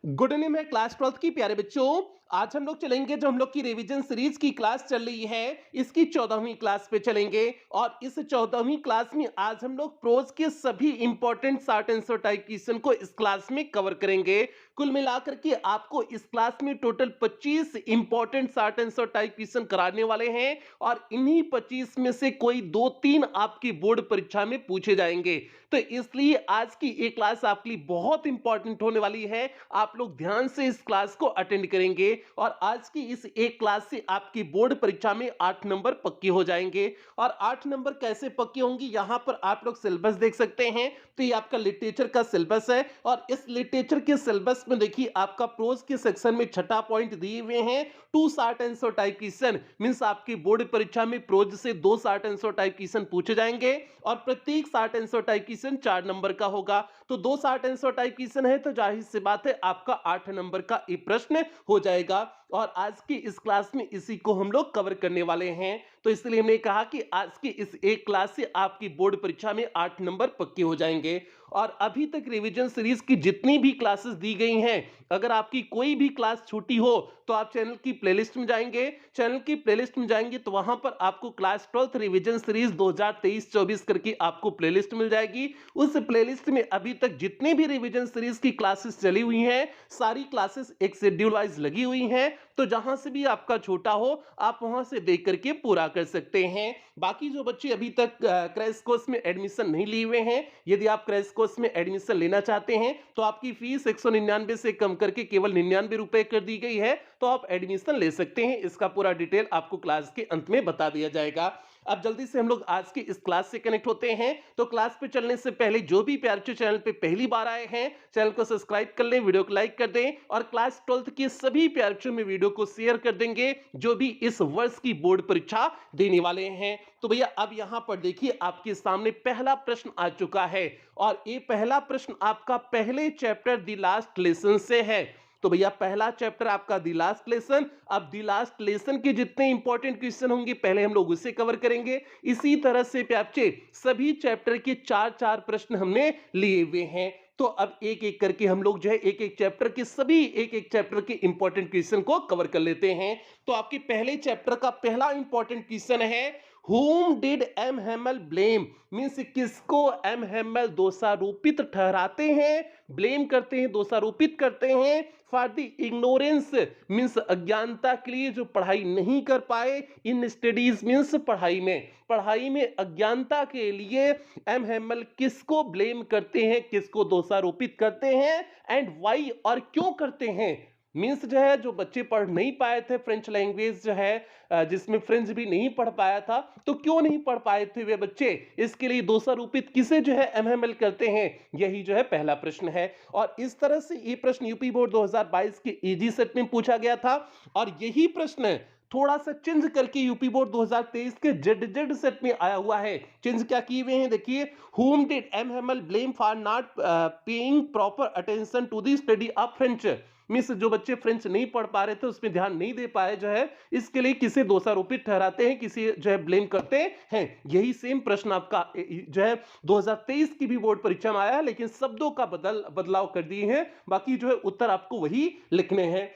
Good evening है class 12th की प्यारे बच्चों। आज हम लोग चलेंगे जो हम लोग की रिवीजन सीरीज की क्लास चल रही है इसकी 14वीं क्लास पे चलेंगे। और इस 14वीं क्लास में आज हम लोग प्रोज के सभी important short answer type question को इस क्लास में कवर करेंगे। कुल मिलाकर के आपको इस क्लास में total 25 important short answer type question कराने वाले हैं और इन्हीं 25 में से कोई 2-3 आपकी बोर्ड परीक्षा में पूछे जाएंगे। तो इसलिए आज की ये क्लास आपके लिए बहुत इंपॉर्टेंट होने वाली है। आप लोग ध्यान से इस क्लास को अटेंड करेंगे और आज की इस एक क्लास से आपकी बोर्ड परीक्षा में 8 नंबर पक्के हो जाएंगे। और 8 नंबर कैसे पक्के होंगे, यहां पर आप लोग सिलेबस देख सकते हैं। तो ये आपका लिटरेचर का सिलेबस है और इस लिटरेचर के सिलेबस में देखिए आपका प्रोज के सेक्शन में छठा पॉइंट दिए हुए हैं। 2 short answer type question means आपकी बोर्ड परीक्षा में प्रोज से 2 शॉर्ट आंसर टाइप क्वेश्चन पूछे जाएंगे और प्रत्येक short answer type question 4 number का होगा। तो 2 शॉर्ट आंसर टाइप क्वेश्चन है तो जाहिर सी बात है आपका 8 नंबर का ये प्रश्न हो जाएगा। और आज की इस क्लास में इसी को हम लोग कवर करने वाले हैं। तो इसलिए हमने कहा कि आज की इस एक क्लास से आपकी बोर्ड परीक्षा में 8 नंबर पक्के हो जाएंगे। और अभी तक रिवीजन सीरीज की जितनी भी क्लासेस दी गई हैं, अगर आपकी कोई भी क्लास छूटी हो तो आप चैनल की प्लेलिस्ट में जाएंगे। चैनल की प्लेलिस्ट में जाएंगे तो वहां पर आपको क्लास 12th रिवीजन सीरीज 2023-24 करके आपको प्लेलिस्ट मिल जाएगी। उस प्लेलिस्ट में अभी तक जितनी भी रिवीजन सीरीज की क्लासेस चली हुई हैं, सारी क्लासेस एक शेड्यूल वाइज लगी हुई हैं। तो जहां से भी आपका छोटा हो आप वहां से देख करके पूरा कर सकते हैं। बाकी जो बच्चे अभी तक क्रैश कोर्स में एडमिशन नहीं लिए हुए हैं, यदि आप क्रैश कोर्स में एडमिशन लेना चाहते हैं तो आपकी फीस 199 से कम करके केवल 99 रुपए कर दी गई है। तो आप एडमिशन ले सकते हैं। इसका पूरा डिटेल आपको क्लास के अंत में बता दिया जाएगा। अब जल्दी से हम लोग आज की इस क्लास से कनेक्ट होते हैं। तो क्लास पे चलने से पहले जो भी प्यारे बच्चे चैनल पे पहली बार आए हैं, चैनल को सब्सक्राइब कर लें, वीडियो को लाइक कर दें और क्लास 12th के सभी प्यारे बच्चों में वीडियो को शेयर कर देंगे जो भी इस वर्ष की बोर्ड परीक्षा देने वाले हैं। तो भैया अब यहां पर देखिए आपके सामने पहला प्रश्न आ चुका है और ये पहला प्रश्न आपका पहले चैप्टर द लास्ट लेसन से है। तो भैया पहला चैप्टर आपका द लास्ट लेसन। अब द लास्ट लेसन के जितने इंपॉर्टेंट क्वेश्चन होंगे पहले हम लोग उसे कवर करेंगे। इसी तरह से बच्चे सभी चैप्टर के 4-4 प्रश्न हमने लिए हुए हैं। तो अब एक एक करके हम लोग जो है एक एक चैप्टर के सभी एक एक चैप्टर के इंपॉर्टेंट क्वेश्चन को कवर कर लेते हैं। तो आपके पहले चैप्टर का पहला इंपॉर्टेंट क्वेश्चन है, Whom did M. Hamel blame? Means किसको एम हेमल दोषारोपित ठहराते हैं, ब्लेम करते हैं, दोषारोपित करते हैं फॉर द इग्नोरेंस मीन्स अज्ञानता के लिए जो पढ़ाई नहीं कर पाए, इन स्टडीज मीन्स पढ़ाई में अज्ञानता के लिए एम हेमल किसको ब्लेम करते हैं, किसको दोषारोपित करते हैं एंड वाई और क्यों करते हैं। मीन्स जो है जो बच्चे पढ़ नहीं पाए थे, फ्रेंच लैंग्वेज जो है जिसमें फ्रेंच भी नहीं पढ़ पाया था, तो क्यों नहीं पढ़ पाए थे वे बच्चे, इसके लिए दोषारोपित किसे जो है एमएमएल करते हैं, यही जो है पहला प्रश्न है। और इस तरह से ये प्रश्न यूपी बोर्ड 2022 के इजी सेट में पूछा गया था और यही प्रश्न थोड़ा सा चेंज करके यूपी बोर्ड 2023 के जेड सेट में आया हुआ है। चेंज क्या किए हुए हैं देखिए, whom did M. Hamel blame for not paying proper attention to the study of French? Means जो बच्चे फ्रेंच नहीं पढ़ पा रहे थे, उसमें ध्यान नहीं दे पाए जो है, इसके लिए किसे दोषारोपित ठहराते हैं, किसे जो है ब्लेम करते हैं। यही सेम प्रश्न आपका जो है 2023 की भी बोर्ड परीक्षा में आया है, लेकिन शब्दों का बदलाव कर दिए हैं, बाकी जो है उत्तर आपको वही लिखने हैं।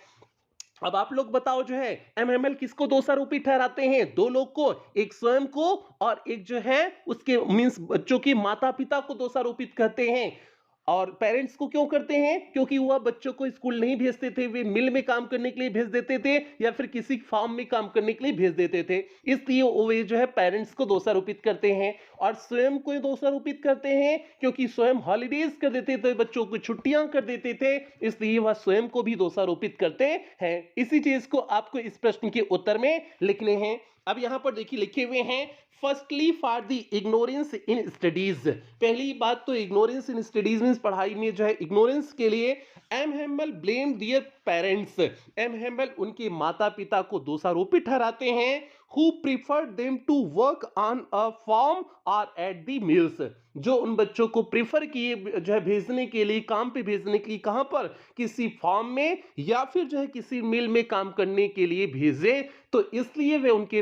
अब आप लोग बताओ जो है एमएमएल किसको दोषारोपित ठहराते हैं, दो लोग को, एक स्वयं को और एक जो है उसके मींस बच्चों के माता पिता को दोषारोपित करते हैं। और पेरेंट्स को क्यों करते हैं, क्योंकि वह बच्चों को स्कूल नहीं भेजते थे, वे मिल में काम करने के लिए भेज देते थे या फिर किसी फार्म में काम करने के लिए भेज देते थे, इसलिए वे जो है पेरेंट्स को दोषारोपित करते हैं। और स्वयं को दोषारोपित करते हैं क्योंकि स्वयं हॉलीडेज कर देते थे, बच्चों को छुट्टियां कर देते थे, इसलिए वह स्वयं को भी दोषारोपित करते हैं। इसी चीज को आपको इस प्रश्न के उत्तर में लिखने हैं। अब यहां पर देखिए लिखे हुए हैं, firstly for the ignorance in studies. पहली बात तो इग्नोरेंस इन स्टडीज मींस पढ़ाई में जो है इग्नोरेंस के लिए एम हेमल ब्लेम दियर पेरेंट्स। एम हेमल उनके माता पिता को दोषारोपित ठहराते हैं who preferred them to work on a farm or at the mills। जो उन बच्चों को प्रीफर किए जो है भेजने के लिए, काम पे भेजने के लिए, कहां पर, किसी फार्म में या फिर जो है किसी मिल में काम करने के लिए भेजे, तो इसलिए वे उनके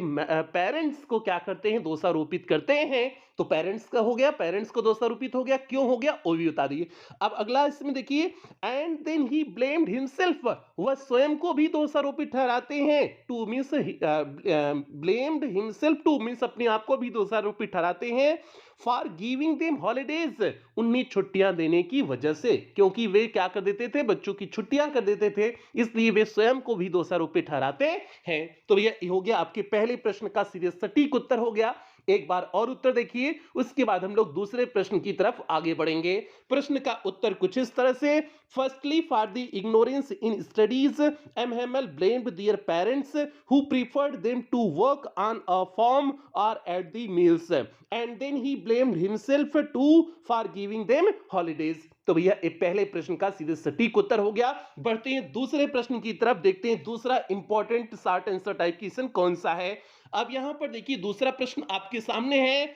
पेरेंट्स को क्या करते हैं, दोषारोपित करते हैं। तो पेरेंट्स का हो गया, पेरेंट्स को 2 स्वरूपित हो गया, क्यों हो गया वो भी बता दिए। अब अगला इसमें देखिए, and then he blamed himself, वह स्वयं को भी दोषारोपित ठहराते हैं, too means blamed himself too means अपने आप को भी दोषारोपित ठहराते हैं, फॉर गिविंग देम हॉलीडेज, उन्हें छुट्टियां देने की वजह से, क्योंकि वे क्या कर देते थे, बच्चों की छुट्टियां कर देते थे, इसलिए वे स्वयं को भी दोषारोपित ठहराते हैं। तो ये हो गया आपके पहले प्रश्न का सीधे सटीक उत्तर हो गया। एक बार और उत्तर देखिए, उसके बाद हम लोग दूसरे प्रश्न की तरफ आगे बढ़ेंगे। प्रश्न का उत्तर कुछ इस तरह से, firstly for the ignorance in studies एमहेमल blamed their parents who preferred them to work on a farm और at the meals, and then he blamed himself to for giving them holidays. तो भैया ये पहले प्रश्न का सीधे सटीक उत्तर हो गया। बढ़ते हैं दूसरे प्रश्न की तरफ, देखते हैं दूसरा important short answer type question कौन सा है। अब यहां पर देखिए दूसरा प्रश्न आपके सामने है,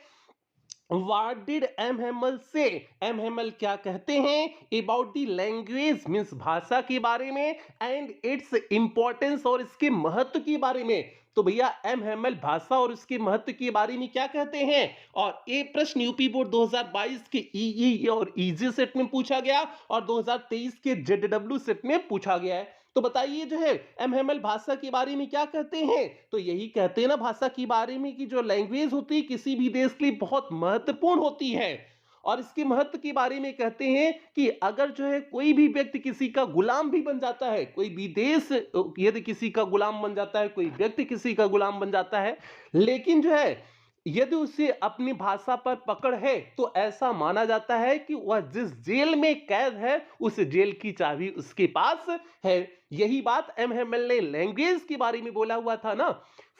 What did M. Hamel say? M. Hamel क्या कहते हैं about the language मीन्स भाषा के बारे में and its importance और इसके महत्व के बारे में। तो भैया एम हेमल भाषा और इसके महत्व के बारे में क्या कहते हैं, और ये प्रश्न यूपी बोर्ड 2022 के ईई और ईजी सेट में पूछा गया और 2023 के जेडडब्ल्यू सेट में पूछा गया है। तो बताइए जो है एम हेमल भाषा के बारे में क्या कहते हैं, तो यही कहते हैं ना भाषा के बारे में कि जो लैंग्वेज होती है किसी भी देश के लिए बहुत महत्वपूर्ण होती है, और इसके महत्व के बारे में कहते हैं कि अगर जो है कोई भी व्यक्ति किसी का गुलाम भी बन जाता है, कोई भी देश यदि किसी का गुलाम बन जाता है, कोई व्यक्ति किसी का गुलाम बन जाता है, लेकिन जो है यदि उसे अपनी भाषा पर पकड़ है तो ऐसा माना जाता है कि वह जिस जेल में कैद है उस जेल की चाबी उसके पास है। यही बात एम हेमल ने लैंग्वेज के बारे में बोला हुआ था ना।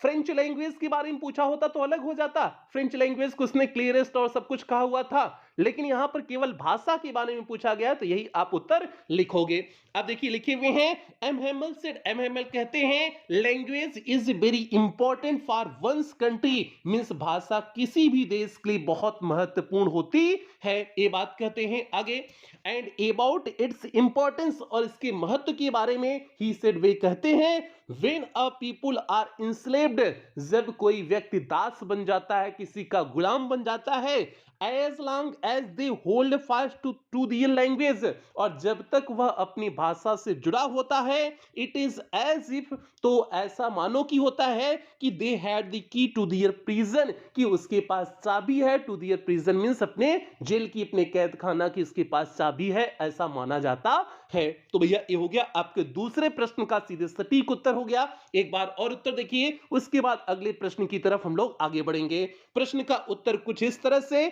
फ्रेंच लैंग्वेज के बारे में पूछा होता तो अलग हो जाता, फ्रेंच लैंग्वेज को उसने क्लियरेस्ट और सब कुछ कहा हुआ था, लेकिन यहां पर केवल भाषा के बारे में पूछा गया, तो यही आप उत्तर लिखोगे। अब देखिए लिखे हुए हैं, M Hamel said, M Hamel कहते हैं language is very important for one's country means भाषा किसी भी देश के लिए बहुत महत्वपूर्ण होती है, ये बात कहते हैं आगे। एंड अबाउट इट्स इंपॉर्टेंस और इसके महत्व के बारे में ही सेड, वे कहते हैं when a people are enslaved, जब कोई व्यक्ति दास बन जाता है, किसी का गुलाम बन जाता है, as long as they hold fast to their language, और जब तक वह अपनी भाषा से जुड़ा होता है, इट इज एज इफ, तो ऐसा मानो कि होता है कि they had the key to their prison, कि उसके पास चाबी है, टू दियर प्रिजन मींस अपने जेल की, अपने कैद खाना की उसके पास चाबी है, ऐसा माना जाता है। तो भैया ये हो गया आपके दूसरे प्रश्न का सीधे सटीक उत्तर हो गया। एक बार और उत्तर देखिए, उसके बाद अगले प्रश्न की तरफ हम लोग आगे बढ़ेंगे। प्रश्न का उत्तर कुछ इस तरह से,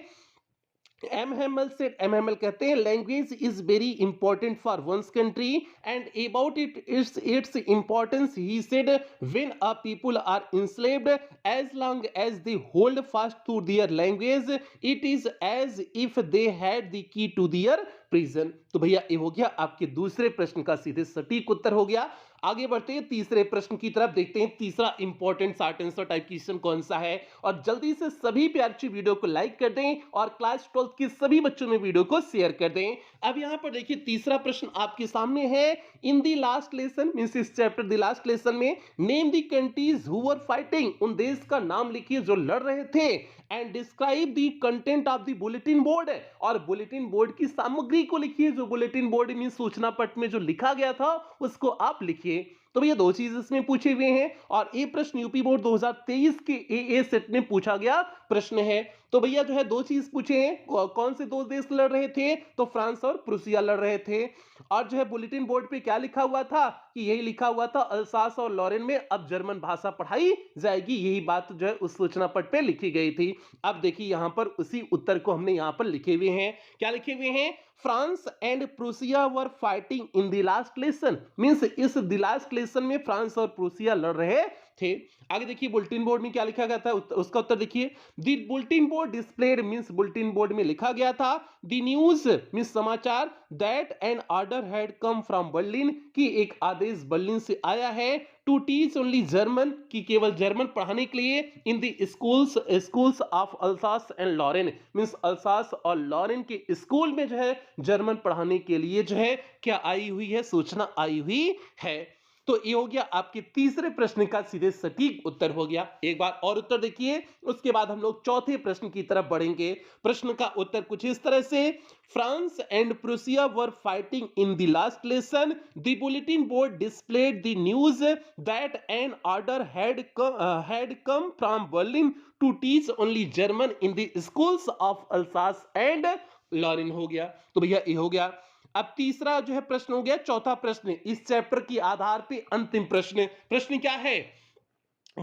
एम हेमल से, एम हेमल कहते हैं language is very important for one's country and about its importance he said when a people are enslaved as long as they hold fast to their language, it is as if they had the key to their prison. तो भैया ये हो गया आपके दूसरे प्रश्न का सीधे सटीक उत्तर हो गया। आगे बढ़ते हैं तीसरे प्रश्न की तरफ, देखते हैं तीसरा important short answer type question कौन सा है, और जल्दी से सभी प्यार अच्छी वीडियो को लाइक कर दें और क्लास 12 के सभी बच्चों में वीडियो को शेयर कर दें। अब यहां पर देखिए तीसरा प्रश्न आपके सामने है, इन द लास्ट लेसन मींस इस चैप्टर द लास्ट लेसन में, name the countries who were fighting, उन देश का नाम लिखिए जो लड़ रहे थे, and describe the content of the bulletin board, और बुलेटिन बोर्ड की सामग्री को लिखिए, जो बुलेटिन बोर्ड में सूचना पट में जो लिखा गया था उसको आप लिखिए। तो भैया दो चीज इसमें पूछे हुए हैं, और ये प्रश्न यूपी बोर्ड 2023 के ए सेट में पूछा गया प्रश्न है। तो भैया जो है दो चीज पूछे हैं, कौन से दो देश लड़ रहे थे, तो फ्रांस और प्रूसिया लड़ रहे थे, और जो है बुलेटिन बोर्ड पे क्या लिखा हुआ था कि यही लिखा हुआ था अल्सास और लॉरेन में अब जर्मन भाषा पढ़ाई जाएगी, यही बात जो है उस सूचना पट पे लिखी गई थी। अब देखिए यहां पर उसी उत्तर को हमने यहां पर लिखे हुए हैं, क्या लिखे हुए हैं, France and Prussia were fighting in the last lesson means इस द लास्ट लेसन में फ्रांस और प्रूसिया लड़ रहे थे। आगे देखिए बुलेटिन बोर्ड में क्या लिखा गया था, उसका उत्तर देखिए, the bulletin board displayed means bulletin board में लिखा गया था, द न्यूज मींस समाचार, that an order had come from Berlin, की एक आदेश बर्लिन से आया है, टू टीच ओनली जर्मन, की केवल जर्मन पढ़ाने के लिए, in the schools of Alsace and Lorraine means Alsace और लॉरेन के स्कूल में जो है जर्मन पढ़ाने के लिए जो है क्या आई हुई है, सूचना आई हुई है। तो ये हो गया आपके तीसरे प्रश्न का सीधे सटीक उत्तर हो गया। एक बार और उत्तर देखिए, उसके बाद हम लोग चौथे प्रश्न की तरफ बढ़ेंगे। प्रश्न का उत्तर कुछ इस तरह से, France and Prussia were fighting in the last lesson, the bulletin board displayed the news that an order had come from Berlin to teach only German in the schools of Alsace and Lorraine हो गया। तो भैया ये हो गया। अब तीसरा जो है प्रश्न हो गया, चौथा प्रश्न इस चैप्टर के आधार पे अंतिम प्रश्न। प्रश्न क्या है?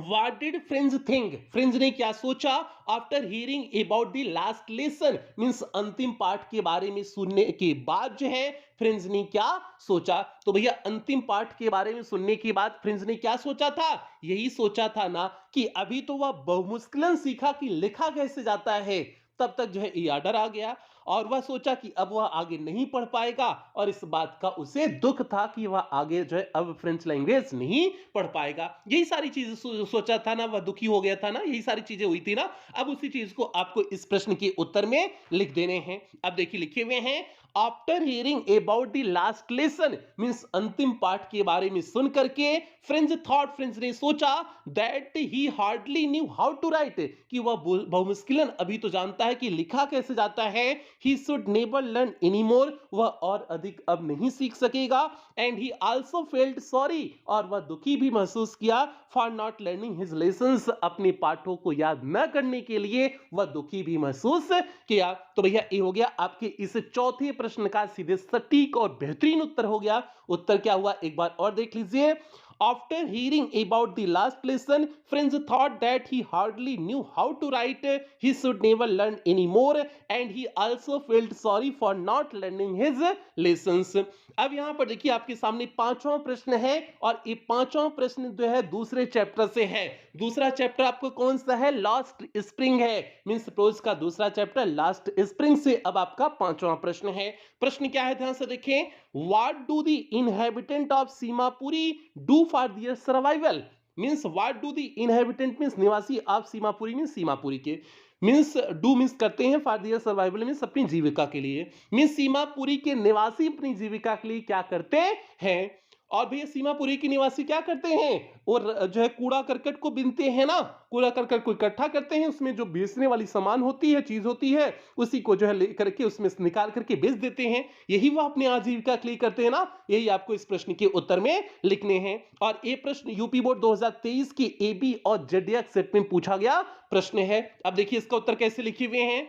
What did French think? French ने क्या सोचा after hearing about the last lesson, means अंतिम पाठ के बारे में सुनने के बाद जो है फ्रेंच ने क्या सोचा। तो भैया अंतिम पाठ के बारे में सुनने के बाद फ्रेंच ने क्या सोचा था? यही सोचा था ना कि अभी तो वह बहुमुश्किलन सीखा कि लिखा कैसे जाता है, तब तक जो है ये ऑर्डर आ गया और वह सोचा कि अब वह आगे नहीं पढ़ पाएगा और इस बात का उसे दुख था कि वह आगे जो है अब फ्रेंच लैंग्वेज नहीं पढ़ पाएगा। यही सारी चीजें सोचा था ना, वह दुखी हो गया था ना, यही सारी चीजें हुई थी ना। अब उसी चीज को आपको इस प्रश्न के उत्तर में लिख देने हैं। अब देखिए लिखे हुए हैं, after hearing about the last lesson, means अंतिम पाठ के बारे में सुन करके फ्रेंच थॉट, फ्रेंच ने सोचा that he hardly knew how to write, कि वह बहुमुश्किलन अभी तो जानता है कि लिखा कैसे जाता है। He should never learn any more, वह और अधिक अब नहीं सीख सकेगा। And he also felt sorry, और वह दुखी भी महसूस किया for not learning his lessons, अपने पाठों को याद न करने के लिए वह दुखी भी महसूस किया। तो भैया ये हो गया आपके इस चौथे प्रश्न का सीधे सटीक और बेहतरीन उत्तर हो गया। उत्तर क्या हुआ एक बार और देख लीजिए। After hearing about the last lesson, French thought that he hardly knew how to write, he should never learn anymore, and he also felt sorry for not learning his lessons. अब यहाँ पर देखिए आपके सामने पांचवा प्रश्न है और ये पांचवा प्रश्न जो है दूसरे चैप्टर से है। दूसरा चैप्टर आपको कौन सा है? लास्ट स्प्रिंग है, मींस प्रोज का दूसरा चैप्टर लास्ट स्प्रिंग से अब आपका पांचवा प्रश्न है। प्रश्न क्या है ध्यान से देखें, what do the inhabitant of Seemapuri do for their survival, means what do the inhabitant means निवासी ऑफ सीमापुरी मींस सीमापुरी के, मींस डू मींस करते हैं फॉर देयर सर्वाइवल मींस अपनी जीविका के लिए, मींस सीमापुरी के निवासी अपनी जीविका के लिए क्या करते हैं। और भैया सीमापुरी के निवासी क्या करते हैं? और जो है कूड़ा करकट को बीनते हैं ना, कूड़ा करकट को इकट्ठा करते हैं, उसमें जो बेचने वाली सामान होती है, चीज होती है, उसी को जो है लेकर के उसमें से निकाल करके बेच देते हैं। यही वो अपने आजीविका के लिए करते हैं ना। यही आपको इस प्रश्न के उत्तर में लिखने हैं। और ये प्रश्न यूपी बोर्ड 2023 के एबी और जेडीएक्स सेट में पूछा गया प्रश्न है। अब देखिए इसका उत्तर कैसे लिखे हुए हैं।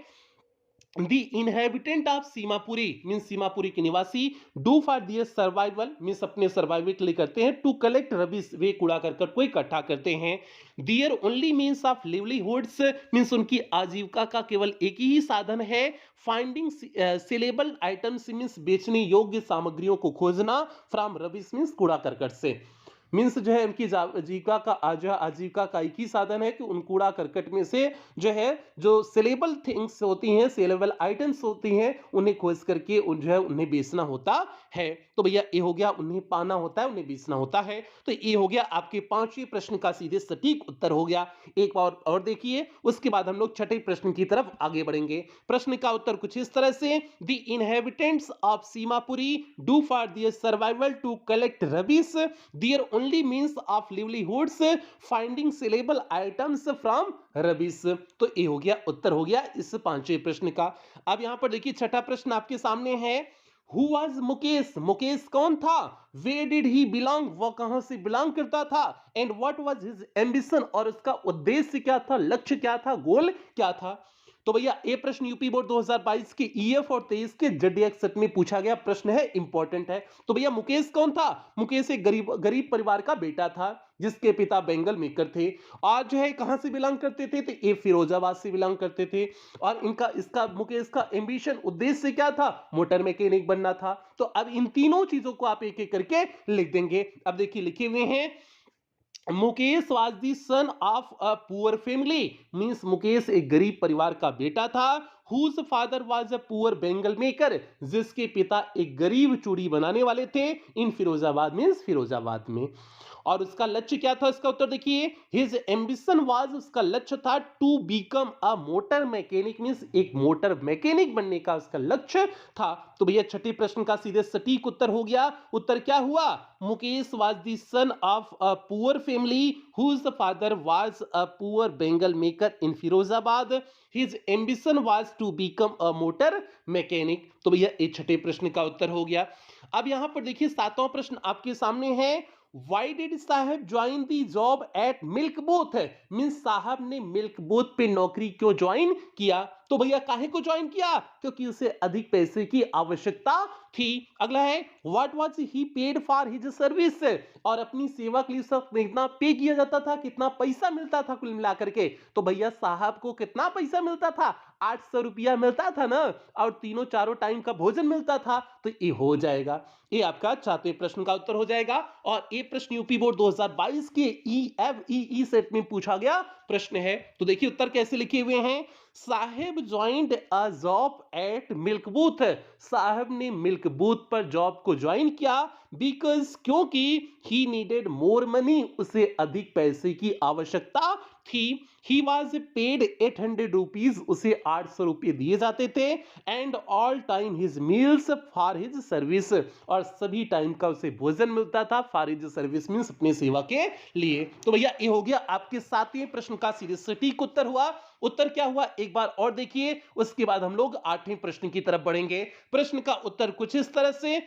The inhabitant of Seemapuri means Seemapuri के निवासी do for their survival means अपने सर्वाइवल के लिए करते हैं, टू कलेक्ट रबिश वे कूड़ा करकट को इकट्ठा करते हैं। दियर ओनली मीन्स ऑफ लिवलीहुड्स मीन्स उनकी आजीविका का केवल एक ही साधन है। फाइंडिंग सेलेबल आइटम्स मीन्स बेचने योग्य सामग्रियों को खोजना, फ्रॉम रबिश मीन्स कूड़ा करकट से, मीन्स जो है उनकी आजीविका का एक ही साधन है कि उन कूड़ा करकट में से जो है जो सेलेबल थिंग्स होती हैं, सेलेबल आइटम्स होती हैं, उन्हें खोज करके जो है उन्हें बेचना होता है। तो भैया ये हो गया, उन्हें पाना होता है, उन्हें बेचना होता है। तो ये हो गया आपके पांचवें प्रश्न का सीधे सटीक उत्तर हो गया। एक बार और देखिए, उसके बाद हम लोग छठे प्रश्न की तरफ आगे बढ़ेंगे। प्रश्न का उत्तर कुछ इस तरह से, the inhabitants of Seemapuri do for their survival to collect rubbish, their only means of livelihoods, finding saleable items from rubbish. तो ये हो गया, उत्तर हो गया इस पांचवें प्रश्न का। अब यहां पर देखिए छठा प्रश्न आपके सामने है, हु वाज मुकेश, मुकेश कौन था, वे डिड ही बिलोंग, वह कहां से बिलोंग करता था, and what was his ambition, और उसका उद्देश्य क्या था, लक्ष्य क्या था, गोल क्या था। तो भैया ये प्रश्न यूपी बोर्ड 2022 के ईएफ और 23 के जेडीएक्स सेट में पूछा गया प्रश्न है, इंपॉर्टेंट है। तो भैया मुकेश कौन था? मुकेश एक गरीब परिवार का बेटा था जिसके पिता बेंगल मेकर थे और जो है कहां से बिलोंग करते थे, तो ये फिरोजाबाद से बिलोंग करते थे। और इसका मुकेश का एम्बिशन, उद्देश्य क्या था, मोटर मैकेनिक बनना था। तो अब इन तीनों चीजों को आप एक एक करके लिख देंगे। अब देखिए लिखे हुए हैं, Mukesh was the son of a poor family means Mukesh एक गरीब परिवार का बेटा था। Whose father was a poor bangle maker, जिसके पिता एक गरीब चूड़ी बनाने वाले थे, इन फिरोजाबाद मींस फिरोजाबाद में। और उसका लक्ष्य क्या था, इसका उत्तर देखिए, हिज एम्बिशन वाज, उसका लक्ष्य था to become a motor mechanic, means एक मोटर मैकेनिक बनने का उसका लक्ष्य था। तो भैया छठे प्रश्न का सीधे सटीक उत्तर हो गया। उत्तर क्या हुआ, Mukesh was the son of a poor family whose father was a poor bangle maker in Firozabad, his ambition was to become a motor mechanic. तो भैया ये छठे प्रश्न का उत्तर हो गया। अब यहां पर देखिए सातवां प्रश्न आपके सामने है, वाई डिड साहब join the job at milk both, mean साहब ने मिल्क बोथ पे नौकरी क्यों ज्वाइन किया। तो भैया काहे को ज्वाइन किया, क्योंकि उसे अधिक पैसे की आवश्यकता थी। अगला है, what was he paid for his service, और अपनी सेवा के लिए सब कितना पे किया जाता था, कितना पैसा मिलता था कुल मिलाकर के। तो भैया साहब को कितना पैसा मिलता था, 800 रुपया मिलता था ना, और तीनों चारों टाइम का भोजन मिलता था। तो ये हो जाएगा, ये आपका चौथे प्रश्न का उत्तर हो जाएगा। और ये प्रश्न यूपी बोर्ड 2022 के EFEE सेट में पूछा गया प्रश्न है। तो देखिए उत्तर कैसे लिखे हुए हैं, Saheb joined a job at milk booth, Saheb ने मिल्क बूथ पर जॉब को ज्वाइन किया, बिकॉज क्योंकि ही नीडेड मोर मनी, उसे अधिक पैसे की आवश्यकता थी। ही वॉज पेड 800 रुपीज, उसे 800 रुपये दिए जाते थे, and all time his meals for his service, और सभी टाइम का उसे भोजन मिलता था फॉर हिज सर्विस, मीन्स अपनी सेवा के लिए। तो भैया ये हो गया आपके सातवें प्रश्न का सीधे सटीक उत्तर हुआ। उत्तर क्या हुआ एक बार और देखिए, उसके बाद हम लोग आठवें प्रश्न की तरफ बढ़ेंगे। प्रश्न का उत्तर कुछ इस तरह से,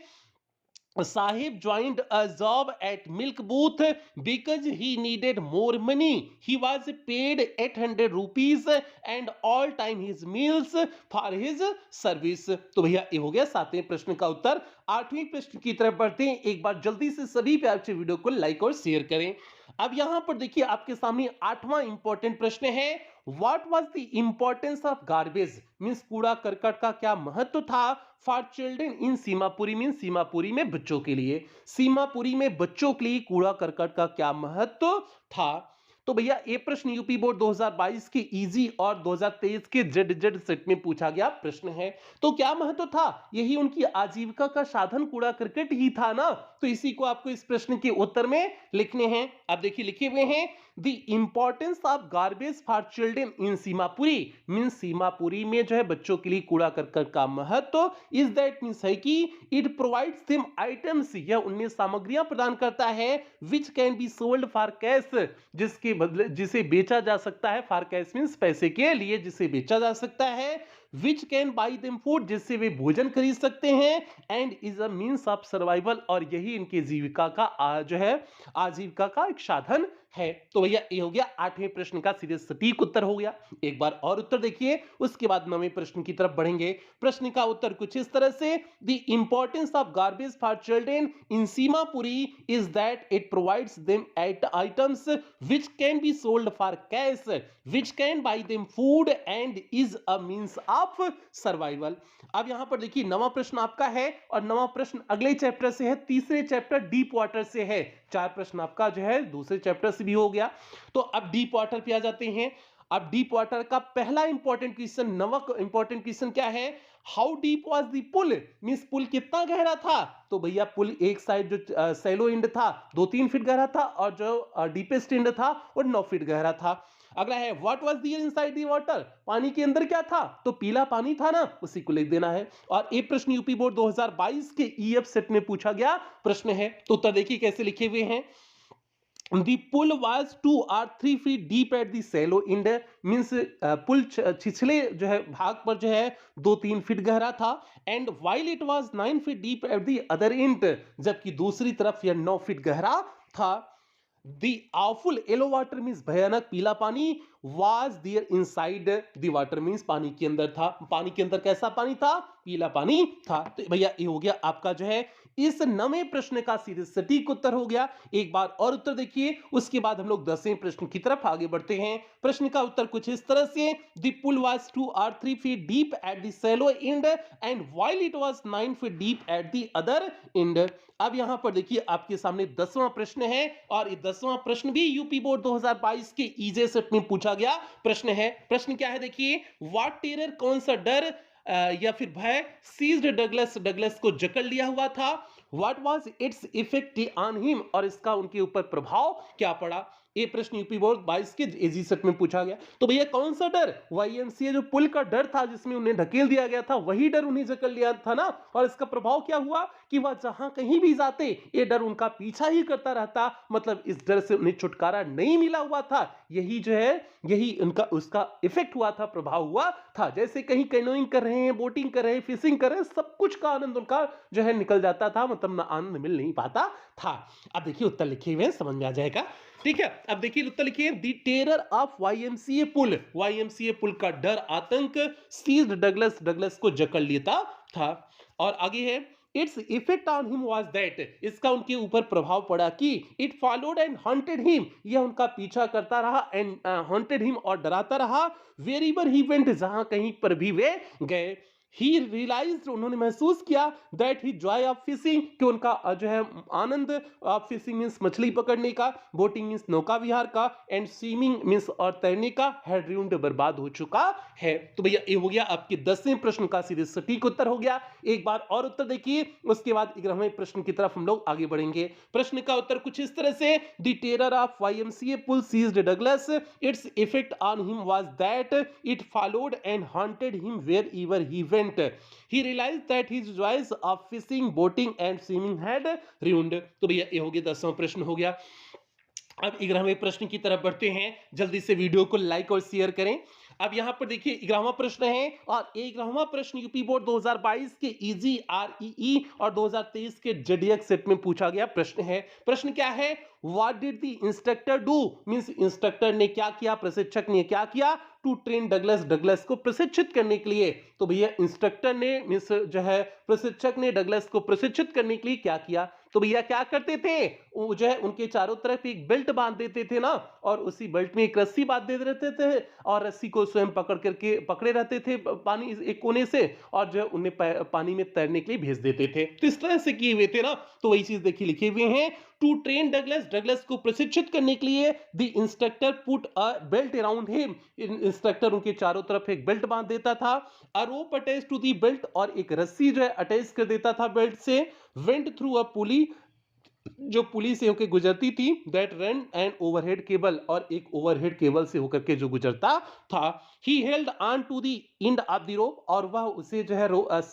Sahib joined a job at milk booth because he needed more money. He was paid 800 rupees and all time his meals for his service. तो भैया ये हो गया सातवें प्रश्न का उत्तर। आठवें प्रश्न की तरफ बढ़ते हैं। एक बार जल्दी से सभी प्यार से वीडियो को लाइक और शेयर करें। अब यहां पर देखिए आपके सामने आठवां इंपॉर्टेंट प्रश्न है, what was the importance of garbage, means कूड़ा करकट का क्या महत्व था for children in Seemapuri, mean Seemapuri में बच्चों के लिए, सीमापुरी में बच्चों के लिए कूड़ा करकट का क्या महत्व था। तो भैया ये प्रश्न यूपी बोर्ड 2022 के इजी और 2023 के जेड सेट में पूछा गया प्रश्न है। तो क्या महत्व था, यही उनकी आजीविका का साधन कूड़ा करकट ही था ना, तो इसी को आपको इस प्रश्न के उत्तर में लिखने हैं। अब देखिए लिखे हुए हैं, the importance of garbage for children in Seemapuri, mean Seemapuri में जो है बच्चों के लिए कूड़ा करकट का महत्व, इज दैट मींस है कि इट प्रोवाइड्स देम आइटम्स, यह उन्हें सामग्रियां प्रदान करता है, which can be sold for cash, जिसके बदले जिसे बेचा जा सकता है, फॉर कैश मींस पैसे के लिए जिसे बेचा जा सकता है, which can buy them food, जिससे वे भोजन खरीद सकते हैं, and is a means of survival, और यही इनकी जीविका का जो है आजीविका का एक साधन है। तो भैया ये हो गया आठवें प्रश्न का सीधे सटीक उत्तर हो गया। एक बार और उत्तर देखिए, उसके बाद नवें प्रश्न की तरफ बढ़ेंगे। प्रश्न का उत्तर कुछ इस तरह से, the importance of garbage for children in Seemapuri is that it provides them items which can be sold for cash, which can buy them food and is a means of survival। अब यहां पर देखिए नवा प्रश्न आपका है, और नवा प्रश्न अगले चैप्टर से है, तीसरे चैप्टर डीप वाटर से है। चार प्रश्न आपका जो है दूसरे चैप्टर से भी हो गया। तो अब डीप वाटर पे आ जाते हैं। अब डीप वाटर का पहला इंपॉर्टेंट क्वेश्चन, नवा इंपॉर्टेंट क्वेश्चन क्या है, how deep was the pool, means pool कितना गहरा था। तो भैया पुल एक साइड जो सैलो एंड था 2-3 फीट गहरा था, और जो डीपेस्ट एंड था वो 9 फीट गहरा था। अगला है, what was there inside the water, पानी के अंदर क्या था, तो पीला पानी था ना, उसी को लिख देना है। और ये प्रश्न यूपी बोर्ड 2022 के ईएफ सेट में पूछा गया प्रश्न है। तो उत्तर देखिए कैसे लिखे हुए हैं, The pool was 2 or 3 feet deep at the shallow end, means pool छिछले जो है भाग पर जो है 2-3 फीट गहरा था, and while it was 9 feet deep at the other end, जबकि दूसरी तरफ यह 9 फीट गहरा था। The awful yellow water means भयानक पीला पानी was there inside the water means पानी के अंदर था। पानी के अंदर कैसा पानी था, पीला पानी था। तो भैया ये हो गया आपका जो है इस नवे प्रश्न का सीधे सटीक उत्तर हो गया। एक बार और उत्तर देखिए, उसके बाद हम लोग 10वें प्रश्न की तरफ आगे बढ़ते हैं। प्रश्न का उत्तर कुछ इस तरह से, the pool was 2 or 3 feet deep at the shallow end and while it was 9 feet deep at the other end। अब यहां पर देखिए आपके सामने 10वां प्रश्न है, और ये 10वां प्रश्न भी यूपी बोर्ड 2022 के ईजे सेट में पूछा गया प्रश्न है। प्रश्न क्या है देखिए, व्हाट टेरर, कौन सा डर या फिर भय सीज्ड डगलस, डगलस को जकड़ लिया हुआ था, what was it's effect on him, और इसका उनके ऊपर प्रभाव क्या पड़ा। ये प्रश्न यूपी बोर्ड 22 के एजी सेट में पूछा गया। तो भैया कौन सा डर, वाईएमसीए जो पुल का डर था जिसमें उन्हें ढकेल दिया गया था, वही डर उन्हें जकड़ लिया था ना, और इसका प्रभाव क्या हुआ कि वह जहां कहीं भी जाते ये डर उनका पीछा ही करता रहता, मतलब इस डर से उन्हें छुटकारा नहीं मिला हुआ था। यही जो है यही उनका उसका इफेक्ट हुआ था, प्रभाव हुआ था। जैसे कहीं कैनोइंग कर रहे हैं, बोटिंग कर रहे हैं, फिशिंग कर रहे हैं, सब कुछ का आनंद उनका जो है निकल जाता था, मतलब ना आनंद मिल नहीं पाता था। अब देखिए उत्तर लिखे हुए समझ में आ जाएगा। ठीक है, अब देखिए उत्तर लिखिए, the terror of YMCA pool, YMCA pool का डर, आतंक, सीज्ड डगलस, डगलस को जकड़ लेता था। और आगे है, its effect on him was that, इसका उनके ऊपर प्रभाव पड़ा कि it followed and hunted him, यह उनका पीछा करता रहा, एंड हंटेड हिम और डराता रहा, वेरीवर ही वेंट, जहां कहीं पर भी वे गए। ही रियलाइज्ड, उन्होंने महसूस किया, that he Joy of fishing, कि उनका जो है आनंद ऑफ फिशिंग मींस मछली पकड़ने का, बोटिंग मींस नौका विहार का, एंड स्विमिंग मींस और तैरने का, हैड रूइंड बर्बाद हो चुका है। तो भैया ये हो गया आपके 10वें प्रश्न का सीधे सटीक उत्तर हो गया। एक बार और उत्तर देखिए, उसके बाद 11वें प्रश्न की तरफ हम लोग आगे बढ़ेंगे। प्रश्न का उत्तर कुछ इस तरह से, the terror of YMCA pool seized Douglas, its effect on him was that it followed and haunted him wherever he went, he realized that his joys of fishing, boating and swimming had ruined। तो भैया ये हो गया 10वां प्रश्न हो गया। अब 11वें प्रश्न की तरफ बढ़ते हैं, जल्दी से वीडियो को लाइक और शेयर करें। अब यहां पर देखिए 11वां प्रश्न है, और 11वां प्रश्न यूपी बोर्ड 2022 के इजी आरईई और 2023 के जेडीएक्स सेट में पूछा गया प्रश्न है। प्रश्न क्या है, what did the instructor do, means instructor ने क्या किया, प्रशिक्षक ने क्या किया, टू ट्रेन डगलस, डगलस को प्रशिक्षित करने के लिए। तो भैया इंस्ट्रक्टर ने मींस जो है प्रशिक्षक ने डगलस को प्रशिक्षित करने के लिए क्या किया। तो भैया क्या करते थे, वो जो है उनके चारों तरफ एक बेल्ट बांध देते थे ना, और उसी बेल्ट में एक रस्सी बांध दे रहते थे, और रस्सी को स्वयं पकड़े रहते थे पानी एक कोने से, और जो उन्हें पानी में तैरने के लिए भेज देते थे। तो इस तरह से किए हुए थे ना। तो वही चीज देखिए लिखे हुए हैं, टू ट्रेन डगलस, डगलस को प्रशिक्षित करने के लिए the instructor put a belt around him, instructor उनके चारों तरफ एक बेल्ट बांध देता था, अ रोप अटैच टू द बेल्ट, और एक रस्सी जो है अटैच कर देता था बेल्ट से, वेंट थ्रू अ पुली, जो पुली से होकर गुजरती थी, that run and overhead cable, और एक ओवरहेड केबल से होकर के जो गुजरता था। He held on to the end of the rope, और वह उसे जो है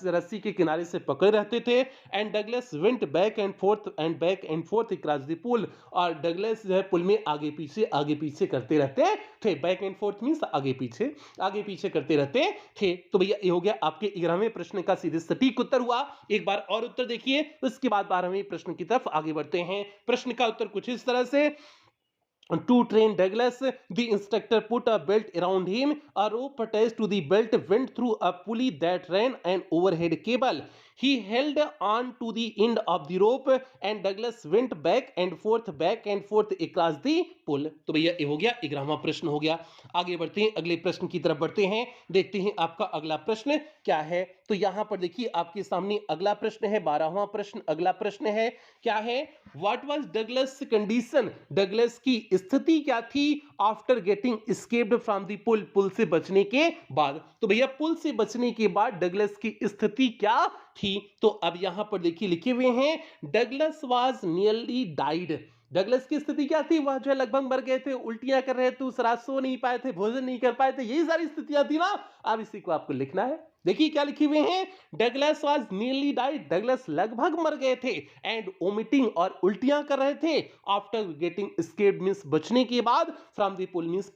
रस्सी के किनारे से पकड़े रहते थे, and Douglas went back and forth across the pool, और डगलस जो है पुल में आगे पीछे करते रहते थे। बैक एंड फोर्थ मींस आगे पीछे करते रहते थे। तो भैया ये हो गया आपके 11वें प्रश्न का सीधे सटीक उत्तर हुआ। एक बार और उत्तर देखिए, उसके बाद 12वें प्रश्न की तरफ आगे बढ़ते हैं। प्रश्न का उत्तर कुछ इस तरह से, to train Douglas, the instructor put a belt around him, a rope attached to the belt went through a pulley that ran an overhead cable. He held on to the end of the rope and Douglas went back and forth across the pull। तो भैया ये हो गया 11वां प्रश्न हो गया। आगे बढ़ते हैं, अगले प्रश्न की तरफ बढ़ते हैं, देखते हैं आपका अगला प्रश्न क्या है। तो यहां पर देखिए आपके सामने अगला प्रश्न है, 12वां प्रश्न। अगला प्रश्न है क्या है, what was Douglas condition, Douglas की स्थिति क्या थी, after getting escaped from the pool, pool से बचने के बाद। तो भैया पुल से बचने के बाद डगलस की स्थिति क्या थी। तो अब यहां पर देखिए लिखे हुए हैं, Douglas was nearly died, Douglas की स्थिति क्या थी, वह जो है लगभग मर गए थे, उल्टियां कर रहे थे, उस रात सो नहीं पाए थे, भोजन नहीं कर पाए थे, यही सारी स्थितियां थी ना। अब इसी को आपको लिखना है। देखिए क्या लिखे हुए हैं, Douglas was nearly died, Douglas लगभग मर गए थे, एंड ओमिटिंग और उल्टियां कर रहे थे, आफ्टर गेटिंग एस्केप्ड मींस बचने के बाद, फ्रॉम द पुल मींस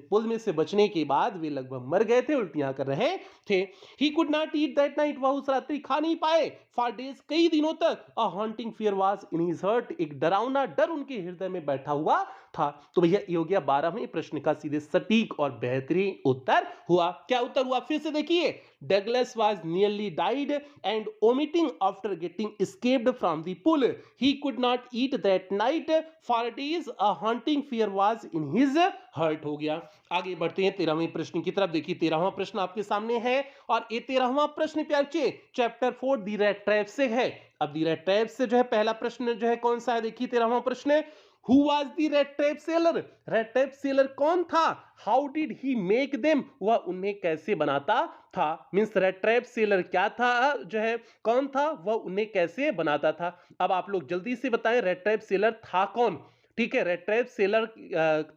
पुल में से बचने के बाद वे लगभग मर गए थे, उल्टियां कर रहे थे। He could not eat that night, वह उस रात्रि खा नहीं पाए, फॉर डेज कई दिनों तक, a haunting fear was in his heart, एक डरावना डर उनके हृदय में बैठा हुआ था। तो भैया ये हो गया 12वें प्रश्न का सीधे सटीक और बेहतरीन उत्तर हुआ। क्या उत्तर हुआ फिर से देखिए, Douglas was nearly died and vomiting after getting escaped from the pool. He could not eat that night for days. A haunting fear was in his heart। हो गया। आगे बढ़ते हैं 13वें प्रश्न की तरफ। देखिए 13वां प्रश्न आपके सामने है, और ये 13वां प्रश्न प्यार के चैप्टर 4 दी रेड ट्रैप से है। अब दी रेड ट्रैप से जो है पहला प्रश्न जो है कौन सा है, देखिए 13वां प्रश्न, who was the red tape seller, red tape seller कौन था, how did he make them, वह उन्हें कैसे बनाता था, मींस रेड टेप सेलर क्या था, जो है कौन था, वह उन्हें कैसे बनाता था। अब आप लोग जल्दी से बताएं रेड टेप सेलर था कौन। ठीक है, रेड टेप सेलर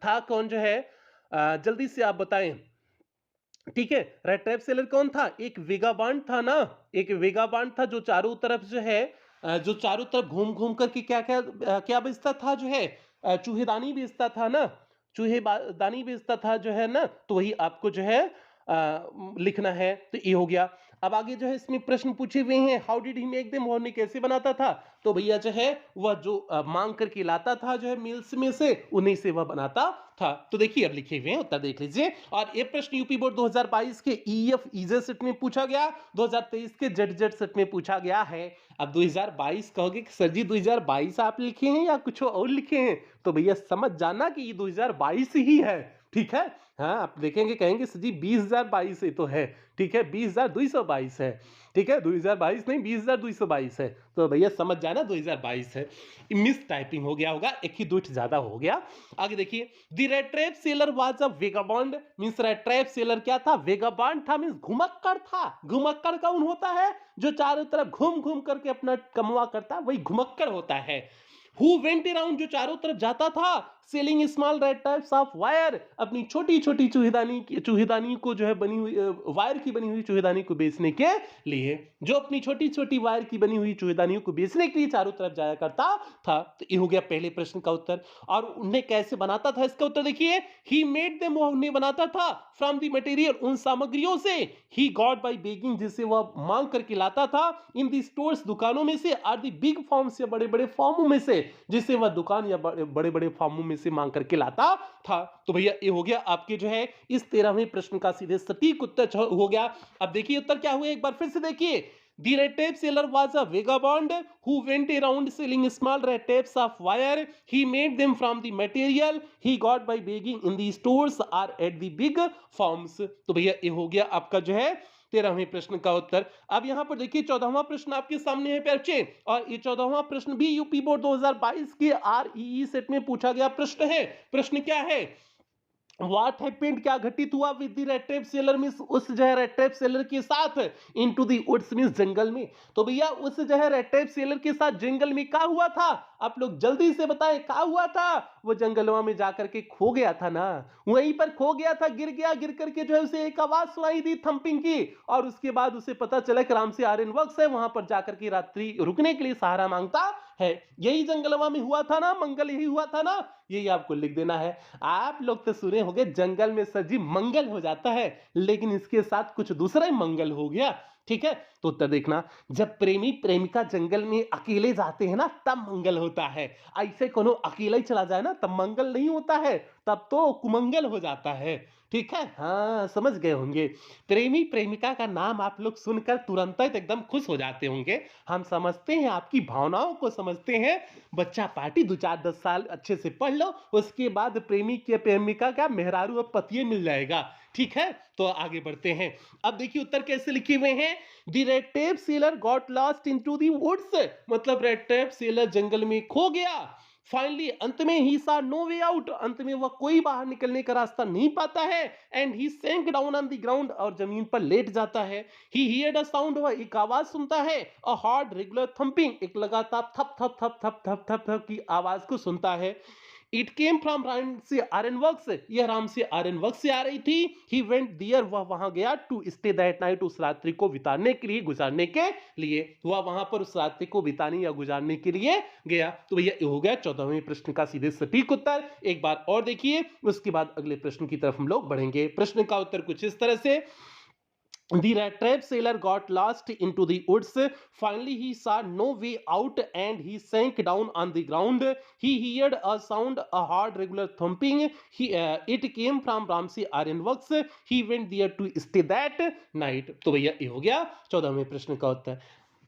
था कौन जो है, जल्दी से आप बताएं। ठीक है, रेड टेप सेलर कौन था, एक वेगाबांड था ना, एक वेगाबांड था जो चारों तरफ जो है जो चारों तरफ घूम घूम करके क्या क्या क्या बेचता था जो है, चूहेदानी बेचता था ना, चूहेदानी बेचता था जो है ना, तो वही आपको जो है लिखना है। तो ये हो गया। अब आगे जो है इसमें प्रश्न पूछे हुए हैं, how did he make them, वह उन्हें कैसे बनाता था, तो भैया जो है वह जो मांग करके लाता था जो है मिल्स में से, उन्हीं से वह बनाता था। तो देखिए अब लिखे हुए हैं, उत्तर देख लीजिए। और ये प्रश्न यूपी बोर्ड 2022 के ईएफ ईजे सेट में पूछा गया, 2023 के जेड सेट में पूछा गया है। अब 2022 कहोगे कि सर जी 2022 आप लिखे हैं या कुछ और लिखे हैं, तो भैया समझ जाना कि ये 2022 ही है। ठीक है, हाँ आप देखेंगे कहेंगे सर जी 2022 ही तो है। ठीक है, 20,222 है। ठीक है, 2022 नहीं 20,222 है, तो भैया समझ जाना 2022 है। मिस टाइपिंग हो गया होगा, एक ही दूठ ज्यादा हो गया। आगे देखिए, the red trap seller was a vagabond, means red trap seller क्या था, वेगाबॉन्ड था, मींस घुमक्कड़ था। घुमक्कड़ कौन होता है, जो चारों तरफ घूम घूम करके अपना कमवा करता है, वही घुमक्कड़ होता है। हु वेंट अराउंड, जो चारों तरफ जाता था, selling small red types of wire, अपनी छोटी छोटी चूहेदानी को जो है बनी हुई वायर की बनी हुई चूहेदानी को बेचने के लिए, जो अपनी छोटी छोटी वायर की बनी हुई चूहेदानियों को बेचने के लिए चारों तरफ जाया करता था। तो ये हो गया पहले प्रश्न का उत्तर। और उन्हें कैसे बनाता था, इसका उत्तर देखिए, ही मेड देम, वह उन्हें बनाता था, फ्रॉम द मटेरियल, उन सामग्रियों से, ही गॉट बाय बेगिंग, जिसे वह मांग करके लाता था, इन दी स्टोर्स, दुकानों में से, आर दी बिग फॉर्म्स, या बड़े बड़े फॉर्मों में से, जिसे वह दुकान या बड़े बड़े फॉर्मों में से मांग करके लाता था। तो भैया ये हो गया आपके जो है इस 13वें प्रश्न का सीधे सटीक उत्तर हो गया। अब देखिए उत्तर क्या हुए, एक बार फिर से देखिए। The red tape seller was a vagabond who went around selling small red tapes of wire. He made them from the material he got by begging in the stores or at the big firms. तो भैया ये हो गया आपका जो है 13वें प्रश्न का उत्तर। अब यहां पर देखिए 14वां प्रश्न आपके सामने है बच्चे, और ये 14वां प्रश्न भी यूपी बोर्ड 2022 के आरईई सेट में पूछा गया प्रश्न है। प्रश्न क्या है, व्हाट हैपेंड, क्या घटित हुआ with the red tape seller, means उस जो है रेड टेप सेलर के साथ, इनटू द वुड्स मींस जंगल में। तो भैया उस जो है रेड टेप सेलर के साथ जंगल में क्या हुआ था, आप लोग जल्दी से बताएं क्या हुआ था। वो जंगलवा में जाकर के खो गया था ना, वहीं पर खो गया था, गिर गया, गिर करके जो है उसे एक आवाज सुनाई दी थंपिंग की, और उसके बाद उसे पता चला कि राम से आर्यन वर्क्स है, वहां पर जाकर के रात्रि रुकने के लिए सहारा मांगता है। यही जंगलवा में हुआ था ना, मंगल यही हुआ था ना, यही आपको लिख देना है। आप लोग तो सुने होंगे जंगल में सर जी मंगल हो जाता है, लेकिन इसके साथ कुछ दूसरा ही मंगल हो गया। ठीक है, तो उत्तर देखना, जब प्रेमी प्रेमिका जंगल में अकेले जाते हैं ना तब मंगल होता है, ऐसे कोनो अकेला ही चला जाए ना तब मंगल नहीं होता है, तब तो कुमंगल हो जाता है। ठीक है, हाँ समझ गए होंगे। प्रेमी प्रेमिका का नाम आप लोग सुनकर तुरंत ही एकदम खुश हो जाते होंगे, हम समझते हैं आपकी भावनाओं को समझते हैं। बच्चा पार्टी 2 4 10 साल अच्छे से पढ़ लो, उसके बाद प्रेमी के प्रेमिका का मेहरारू और पतिये मिल जाएगा। ठीक है, तो आगे बढ़ते हैं। अब देखिए उत्तर कैसे लिखे हुए हैं, the red tape seller got lost into the woods, मतलब रेड टेप सेलर जंगल में खो गया। फाइनली अंत में ही सा नो वे आउट, अंत में वह कोई बाहर निकलने का रास्ता नहीं पाता है। And he sank down on the ground, और जमीन पर लेट जाता है। ही हियर्ड अ साउंड, वह एक आवाज सुनता है। अ हार्ड रेगुलर थंपिंग, एक लगातार थप थप थप थप थप थप थप की आवाज को सुनता है। इट केम फ्रॉम राम से आयरन वर्क्स, यह राम से आयरन वर्क्स से आ रही थी। ही वेंट दियर, वह वहां गया, टू स्टे दैट नाइट, उस रात्रि को बिताने के लिए, गुजारने के लिए, वह वहां पर उस रात्रि को बिताने या गुजारने के लिए गया। तो भैया ये हो गया 14वें प्रश्न का सीधे सटीक उत्तर। एक बार और देखिए, उसके बाद अगले प्रश्न की तरफ हम लोग बढ़ेंगे। प्रश्न का उत्तर कुछ इस तरह से, the red trap sailor got lost into the woods. Finally, he saw no way out and he sank down on the ground. He heard a sound, a hard, regular thumping. It came from Ramsey Ironworks. He went there to stay that night. तो भैया ये हो गया 14वें प्रश्न का उत्तर।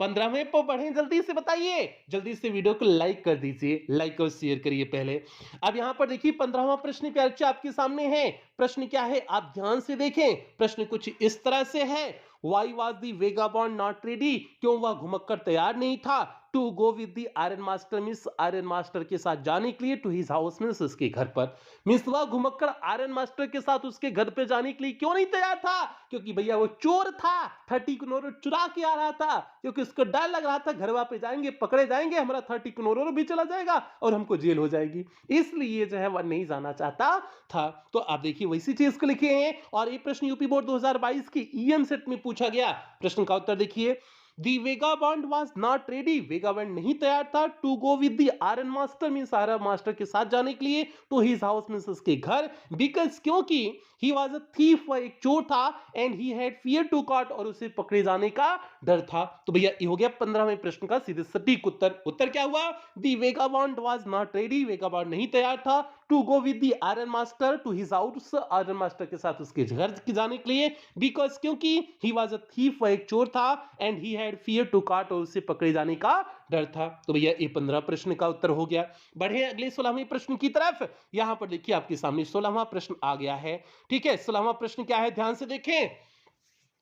15वें पर बढ़ें, जल्दी से बताइए, जल्दी से वीडियो को लाइक कर दीजिए, लाइक और शेयर करिए पहले। अब यहां पर देखिए 15वां प्रश्न प्यारे बच्चे आपके सामने है। प्रश्न क्या है आप ध्यान से देखें, प्रश्न कुछ इस तरह से है, why was the vagabond not ready, क्यों वह घुमक्कर तैयार नहीं था to go with the iron master, means iron master के साथ जाने के लिए, टू हिज हाउस मींस उसके घर पर। मींस वह घुमक्कड़ आयरन मास्टर के साथ उसके घर पे जाने के लिए क्यों नहीं तैयार था? क्योंकि भैया वो चोर था, 30 करोड़ चुरा के आ रहा था, क्योंकि उसको डर लग रहा था घर वापस जाएंगे पकड़े जाएंगे, हमारा 30 करोड़ भी चला जाएगा और हमको जेल हो जाएगी, इसलिए जो है वह नहीं जाना चाहता था। तो आप देखिए वैसी चीज को लिखे हैं और ये प्रश्न यूपी बोर्ड 2022 की ईएम सेट में पूछा गया। प्रश्न का उत्तर देखिए, the vagabond was not ready, vagabond नहीं तैयार था to go with the iron master, means iron master के साथ जाने के लिए, टू हिज हाउस मींस उसके घर, बिकॉज क्योंकि ही वाज अ थीफ, वह एक चोर था, and he had fear to caught, और उसे पकड़े जाने का डर था। तो भैया ये हो गया 15वें प्रश्न का सीधे सटीक उत्तर। उत्तर क्या हुआ? The vagabond was not ready, vagabond नहीं तैयार था to go with the iron master, to his house, iron master के साथ उसके घर जाने के लिए, बिकॉज क्योंकि ही वाज अ थीफ, वह एक चोर था, and he had fear to caught, और उसे पकड़े जाने का डर था। तो भैया ये 15 प्रश्न का उत्तर हो गया। बढ़े अगले 16वें प्रश्न की तरफ। यहां पर देखिए आपके सामने 16वां प्रश्न आ गया है। ठीक है, 16वां प्रश्न क्या है, ध्यान से देखें।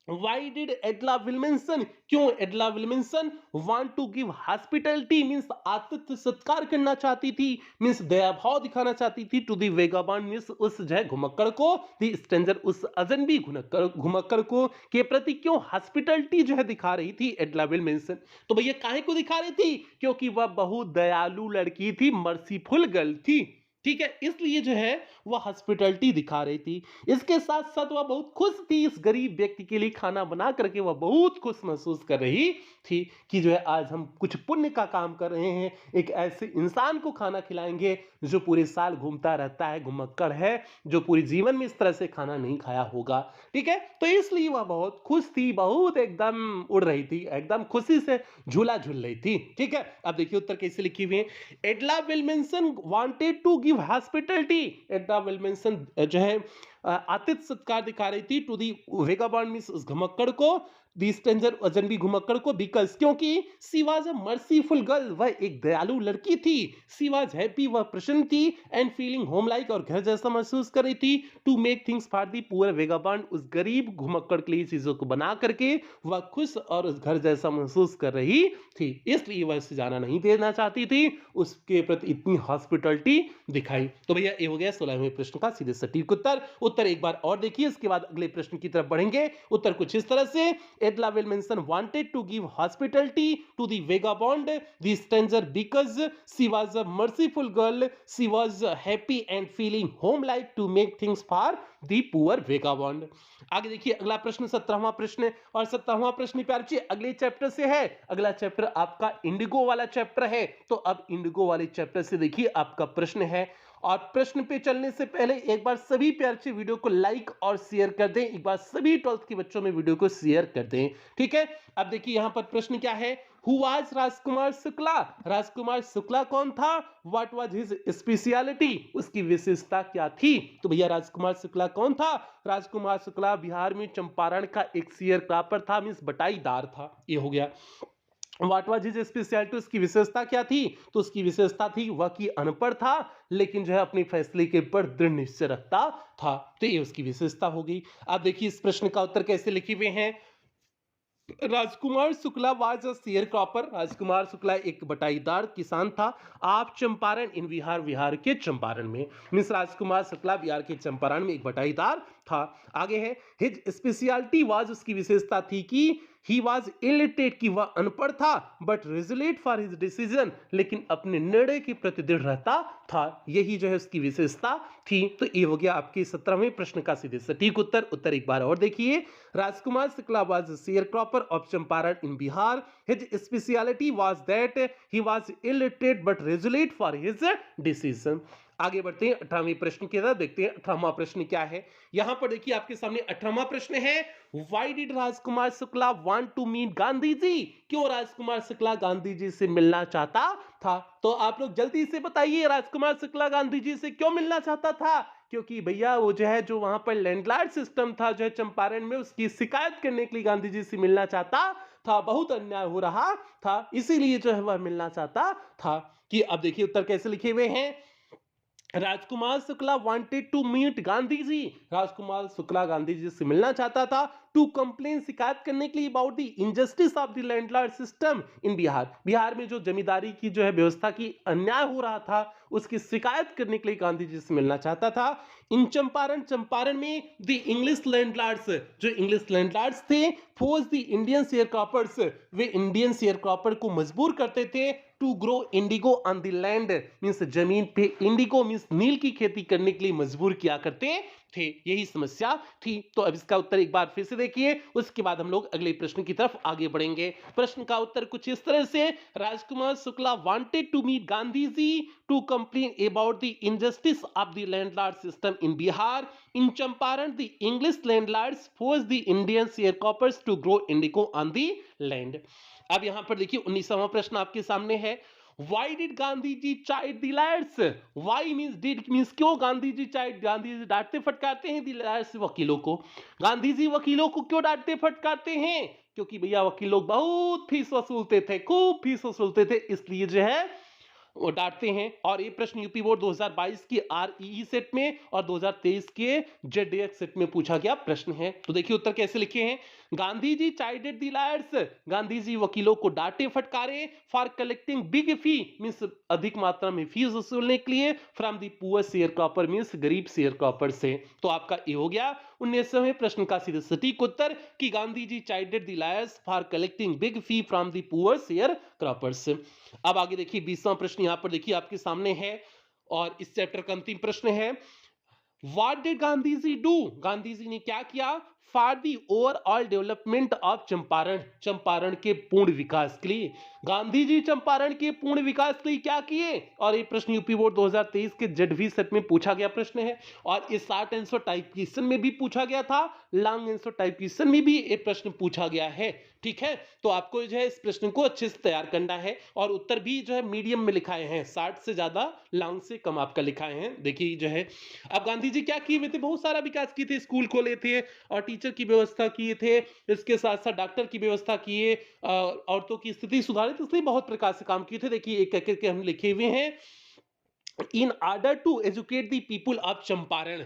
Why did Edla Williamson, क्यों एडला विल्मसन want to give hospitality, means आतिथ्य सत्कार करना चाहती थी, मींस दया भाव दिखाना चाहती थी, टू दी वेगाबॉन्ड मींस उस जो है घुमक्कड़ को, दी स्ट्रेंजर उस अजनबी घुमक्कड़ को के प्रति क्यों हॉस्पिटलिटी जो है दिखा रही थी एडला विल्मसन। तो भैया काहे को दिखा रही थी? क्योंकि वह बहुत दयालु लड़की थी, मर्सीफुल गर्ल थी। ठीक है, इसलिए जो है वह हॉस्पिटलिटी दिखा रही थी। इसके साथ साथ वह बहुत खुश थी, इस गरीब व्यक्ति के लिए खाना बना करके वह बहुत खुश महसूस कर रही थी कि जो है आज हम कुछ पुण्य का काम कर रहे हैं, एक ऐसे इंसान को खाना खिलाएंगे जो पूरे साल घूमता रहता है, घुमक्कड़ है, जो पूरे जीवन में इस तरह से खाना नहीं खाया होगा। ठीक है, तो इसलिए वह बहुत खुश थी, बहुत एकदम उड़ रही थी, एकदम खुशी से झूला झूल रही थी। ठीक है, अब देखिए उत्तर कैसे लिखी हुई है। एडला विल्मसन वांटेड टू गिव हॉस्पिटलिटी, एडला विल्मसन जो है आतिथ्य सत्कार दिखा रही थी टू दी वेगाबॉन्ड मींस उस घुमक्कड़ को, दी स्ट्रेंजर अजनबी घुमक्कड़ को, बिकॉज क्योंकि she was a merciful girl, वह एक दयालु लड़की थी, सी वाज हैप्पी, वह प्रसन्न थी, एंड फीलिंग होम लाइक, और घर जैसा महसूस कर रही थी, to make things for the poor vagabond, उस गरीब घुमक्कड़ के लिए चीजों को बना करके वह खुश और उस घर जैसा महसूस कर रही थी, इसलिए वह उसे जाना नहीं देना चाहती थी, उसके प्रति इतनी हॉस्पिटलिटी दिखाई। तो भैया ये हो गया 16वें प्रश्न का सीधे सटीक उत्तर। उत्तर एक बार और देखिए, इसके बाद अगले प्रश्न की तरफ बढ़ेंगे। उत्तर कुछ इस तरह से, एडला विल्मसन wanted to give hospitality to the vagabond, the stranger, because she was a merciful girl, she was happy and feeling home like to make things for the poor vagabond। आगे देखिए अगला प्रश्न 17वां प्रश्न, और 17वां प्रश्न प्यार जी अगले चैप्टर से है। अगला चैप्टर आपका इंडिगो वाला चैप्टर है। तो अब इंडिगो वाले चैप्टर से देखिए आपका प्रश्न है, और प्रश्न पे चलने से पहले एक बार सभी प्यार से वीडियो को लाइक और शेयर कर दें, एक बार सभी 12th के बच्चों में वीडियो को शेयर कर दें। ठीक है, अब देखिए यहां पर प्रश्न क्या है, हु वाज राजकुमार शुक्ला, राजकुमार शुक्ला कौन था, व्हाट वाज हिज स्पेशलिटी, उसकी विशेषता क्या थी। तो भैया राजकुमार शुक्ला कौन था? राजकुमार शुक्ला बिहार में चंपारण का एक शेयर क्रापर था, मींस बटाईदार था। ये हो गया। व्हाट वाज हिज स्पेशलिटी, उसकी विशेषता क्या थी? तो उसकी विशेषता थी वह कि अनपढ़ था, लेकिन जो है अपने फैसले के ऊपर दृढ़ निश्चय रखता था। तो ये उसकी विशेषता हो गई। अब देखिए इस प्रश्न का उत्तर कैसे लिखे हुए हैं। Rajkumar Shukla was a share cropper, Rajkumar Shukla एक बटाईदार किसान था। आप चंपारण इन बिहार, बिहार के चंपारण में, मीन्स राजकुमार शुक्ला बिहार के चंपारण में एक बटाईदार था। आगे है हिज स्पेशलिटी वाज, उसकी विशेषता थी कि ही वाज इलिटरेट, कि वह अनपढ़ था, but resolute for his decision, लेकिन अपने निर्णय के प्रति दृढ़ रहता था। यही जो है उसकी विशेषता थी। तो ये हो गया आपके 17वें प्रश्न का सीधे सटीक उत्तर। उत्तर एक बार और देखिए, Rajkumar Shukla was share cropper of Champaran in Bihar, his speciality was that he was illiterate but resolute for his decision. आगे बढ़ते हैं 18वें प्रश्न की तरफ, देखते हैं 18वां प्रश्न क्या है। यहां पर देखिए आपके सामने 18वां प्रश्न है, why did Rajkumar Shukla want to meet Gandhi ji, क्यों राजकुमार शुक्ला गांधी जी से मिलना चाहता था। तो आप लोग जल्दी से बताइए, राजकुमार शुक्ला गांधी जी से क्यों मिलना चाहता था? क्योंकि भैया वो जो है जो वहां पर लैंडलॉर्ड सिस्टम था जो है चंपारण में, उसकी शिकायत करने के लिए गांधी जी से मिलना चाहता था, बहुत अन्याय हो रहा था, इसीलिए जो है वह मिलना चाहता था। कि अब देखिए उत्तर कैसे लिखे हुए हैं। Rajkumar Shukla wanted to meet Gandhi ji. Rajkumar Shukla Gandhi ji से मिलना चाहता था टू कंप्लेन, शिकायत करने के लिए about the injustice of the landlord system in Bihar. Bihar में जो जमींदारी की जो है व्यवस्था की अन्याय हो रहा था उसकी शिकायत करने के लिए गांधी जी से मिलना चाहता था। इन चंपारण, चंपारण में द इंग्लिश लैंडलॉर्ड्स, जो इंग्लिश लैंडलॉर्ड्स थे, force the Indian sharecroppers, वे इंडियन शेयर क्रॉपर को मजबूर करते थे to grow indigo on the land, means जमीन पे इंडिगो मींस नील की खेती करने के लिए मजबूर किया करते थे। यही समस्या थी। तो अब इसका उत्तर एक बार फिर से देखिए, उसके बाद हम लोग अगले प्रश्न की तरफ आगे बढ़ेंगे। प्रश्न का उत्तर कुछ इस तरह से, Rajkumar Shukla wanted to meet Gandhi ji to complain about the injustice of the landlord system in Bihar. In Champaran the English landlords force the Indian sharecroppers to grow indigo on the land. अब यहां पर देखिए 19वां प्रश्न आपके सामने है। Why did Gandhi ji chided the liars? Why means did means क्यों Gandhi ji chided, Gandhi ji डांटते फटकारते हैं द लायर्स, वकीलों को। गांधी जी वकीलों को क्यों डांटते फटकारते हैं? क्योंकि भैया वकील लोग बहुत फीस वसूलते थे, खूब फीस वसूलते थे, इसलिए जो है वो डांटते हैं। और ये प्रश्न यूपी बोर्ड 2022 की आरईई सेट में और 2023 के जेडीएक्स सेट में पूछा गया प्रश्न है। तो देखिए उत्तर कैसे लिखे हैं। Gandhi ji chided the lawyers, Gandhi ji वकीलों को डांटे फटकारे for collecting big fee, means अधिक मात्रा में फीस वसूलने के लिए, from the poor share cropper, means गरीब शेयर क्रॉपर से। तो आपका ये हो गया 19वें प्रश्न का सीधे सटीक उत्तर कि Gandhi ji chided the lawyers for collecting big fee from the poor share croppers. अब आगे देखिए 20वां प्रश्न यहां पर देखिए आपके सामने है और इस चैप्टर का अंतिम प्रश्न है। What did Gandhi ji do? Gandhi ji ने क्या किया for the overall development of Champaran, Champaran के पूर्ण विकास के लिए। गांधी जी चंपारण के पूर्ण विकास के लिए क्या किए? और ये प्रश्न यूपी बोर्ड 2023 के जेडवी सेट में पूछा गया प्रश्न है और ये शॉर्ट आंसर टाइप क्वेश्चन में भी पूछा गया था, लॉन्ग आंसर टाइप क्वेश्चन में भी ये प्रश्न पूछा गया है। ठीक है, तो आपको जो है इस प्रश्न को अच्छे से तैयार करना है और उत्तर भी जो है मीडियम में लिखाए हैं, 60 से ज्यादा, लॉन्ग से कम आपका लिखाए हैं। देखिए जो है अब गांधी जी क्या किए हुए थे, बहुत सारा विकास किए थे, स्कूल खोले थे और टीचर की व्यवस्था किए थे, इसके साथ साथ डॉक्टर की व्यवस्था किए, औरतों की स्थिति सुधारी, तो इसलिए बहुत प्रकार से काम किए थे। देखिए एक करके हम लिखे हुए हैं। In order to educate the people of Champaran,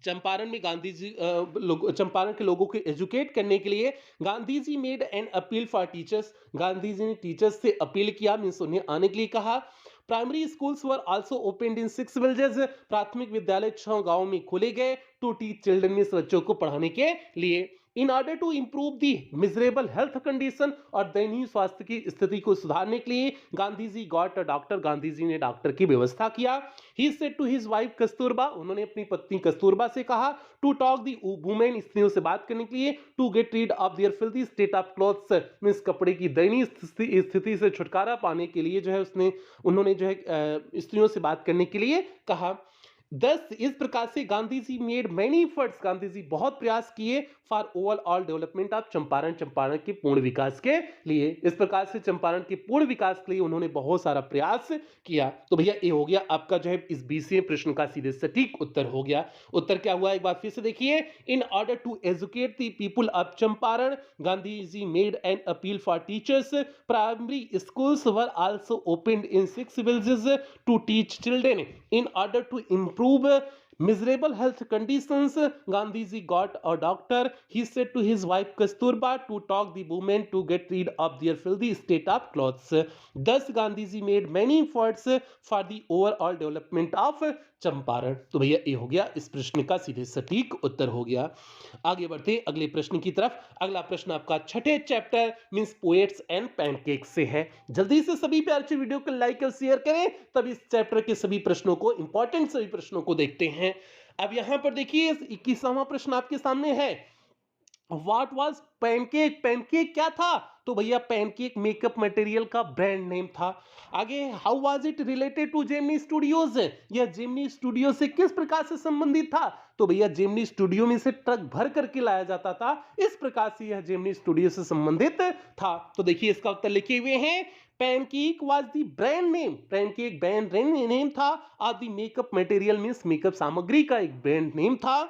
Champaran में गांधी जी चंपारण के लोगों को एजुकेट करने के लिए Gandhi ji made an appeal for teachers, Gandhi ji ने टीचर्स से अपील किया, मींस उन्हें आने के लिए कहा। Primary schools were also opened in 6 villages, प्राथमिक विद्यालय 6 गांवों में खोले गए टू टीच चिल्ड्रन, मींस बच्चों को पढ़ाने के लिए। In order to improve the miserable health condition, और दयनीय स्वास्थ्य की स्थिति को सुधारने के लिए Gandhi ji got a doctor, Gandhi ji ने डॉक्टर की व्यवस्था किया। He said to his wife Kasturba, उन्होंने अपनी पत्नी कस्तूरबा से कहा टू टॉक दी वुमेन, स्त्रियों से बात करने के लिए, to get rid of their filthy state of clothes, means कपड़े की दयनीय स्थिति से छुटकारा पाने के लिए जो है उन्होंने जो है स्त्रियों से बात करने के लिए कहा। 10 इस प्रकार से Gandhi ji made many efforts, Gandhi ji बहुत प्रयास किए for overall development of Champaran, Champaran के पूर्ण विकास के लिए। इस प्रकार से चंपारण के पूर्ण विकास के लिए उन्होंने बहुत सारा प्रयास किया। तो भैया ये हो गया आपका जो है इस 20वें प्रश्न का सीधे सटीक उत्तर हो गया। उत्तर क्या हुआ एक बार फिर से देखिए। In order to educate the people of Champaran, Gandhi ji made an appeal for teachers, primary schools were also opened in 6 villages to teach children. In order to improve miserable health conditions, Gandhi ji got a doctor. He said to his wife Kasturba to talk the women to get rid of their filthy state of clothes. Thus Gandhi ji made many efforts for the overall development of Champaran. तो भैया ये हो गया इस प्रश्न का सीधे सटीक उत्तर हो गया। आगे बढ़ते अगले प्रश्न की तरफ। अगला प्रश्न आपका छठे chapter means poets and pancakes से है। जल्दी से सभी प्यार से वीडियो को लाइक और शेयर करें, तब इस चैप्टर के सभी प्रश्नों को, इंपॉर्टेंट सभी प्रश्नों को देखते हैं। अब यहां पर देखिए 21वां प्रश्न आपके सामने है। व्हाट वाज पैनकेक, पैनकेक क्या था? तो भैया पैनकेक मेकअप मटेरियल का ब्रांड नेम था। आगे how was it related to Gemini Studios, यह जेमिनी स्टूडियो से किस प्रकार से संबंधित था? तो भैया जेमिनी स्टूडियो में से ट्रक भर करके लाया जाता था, इस प्रकार से यह जेमिनी स्टूडियो से संबंधित था। तो देखिए इसका उत्तर लिखे हुए हैं। Pancake was the brand name, Pancake brand name था, और the makeup material means makeup सामग्री का एक ब्रांड नेम था।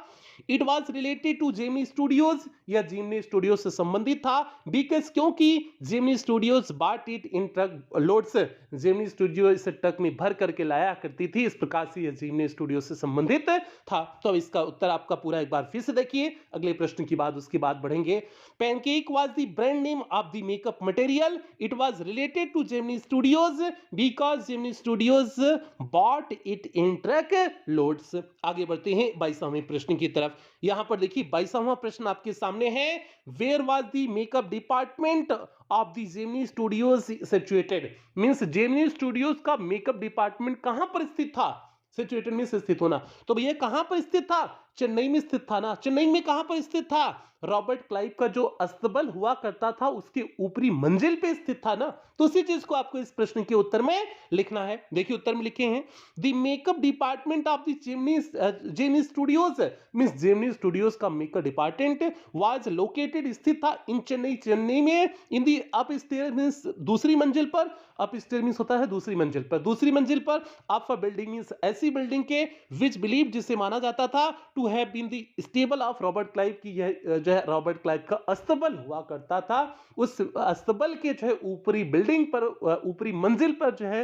It was related to Gemini Studios, या जेमिनी स्टूडियो से संबंधित था, बिकॉज क्योंकि Gemini Studios bought it in truckloads, Gemini Studio इसे ट्रक में भर करके लाया करती थी, इस प्रकार से यह जेमिनी स्टूडियो से संबंधित था। तो अब इसका उत्तर आपका पूरा एक बार फिर से देखिए अगले प्रश्न की बाद, उसके बाद बढ़ेंगे। Pancake was the brand name of the makeup material, it was related to Gemini studios because Gemini Studios bought it in truckloads. आगे बढ़ते हैं 22वें प्रश्न की तरफ। यहां पर देखिए 22वां प्रश्न आपके सामने है, where was the makeup department of the Gemini Studios situated, means Gemini Studios का मेकअप डिपार्टमेंट कहां पर स्थित था, सिचुएटेड में स्थित होना, तो भैया कहां पर स्थित था, चेन्नई में स्थित था ना। चेन्नई में कहां पर स्थित था, रॉबर्ट क्लाइव का जो अस्तबल हुआ करता था उसके ऊपरी मंजिल पे स्थित था ना। तो उसी चीज को आपको इस प्रश्न के उत्तर में लिखना है। देखिए उत्तर में लिखे हैं, the makeup department of the Gemini studios, means Gemini Studios का मेकअप डिपार्टमेंट वाज लोकेटेड, स्थित था इन चेन्नई, चेन्नई में, इन दी अपस्टेयर मींस दूसरी मंजिल पर, अपस्टेयर मींस होता है दूसरी मंजिल पर, दूसरी मंजिल पर, ऑफ अ बिल्डिंग मींस ऐसी बिल्डिंग के, विच बिलीव जिसे माना जाता था, to have been the stable of Robert Clive की, यह जो है रॉबर्ट क्लाइव का अस्तबल हुआ करता था, उस अस्तबल के जो है ऊपरी बिल्डिंग पर, ऊपरी मंजिल पर जो है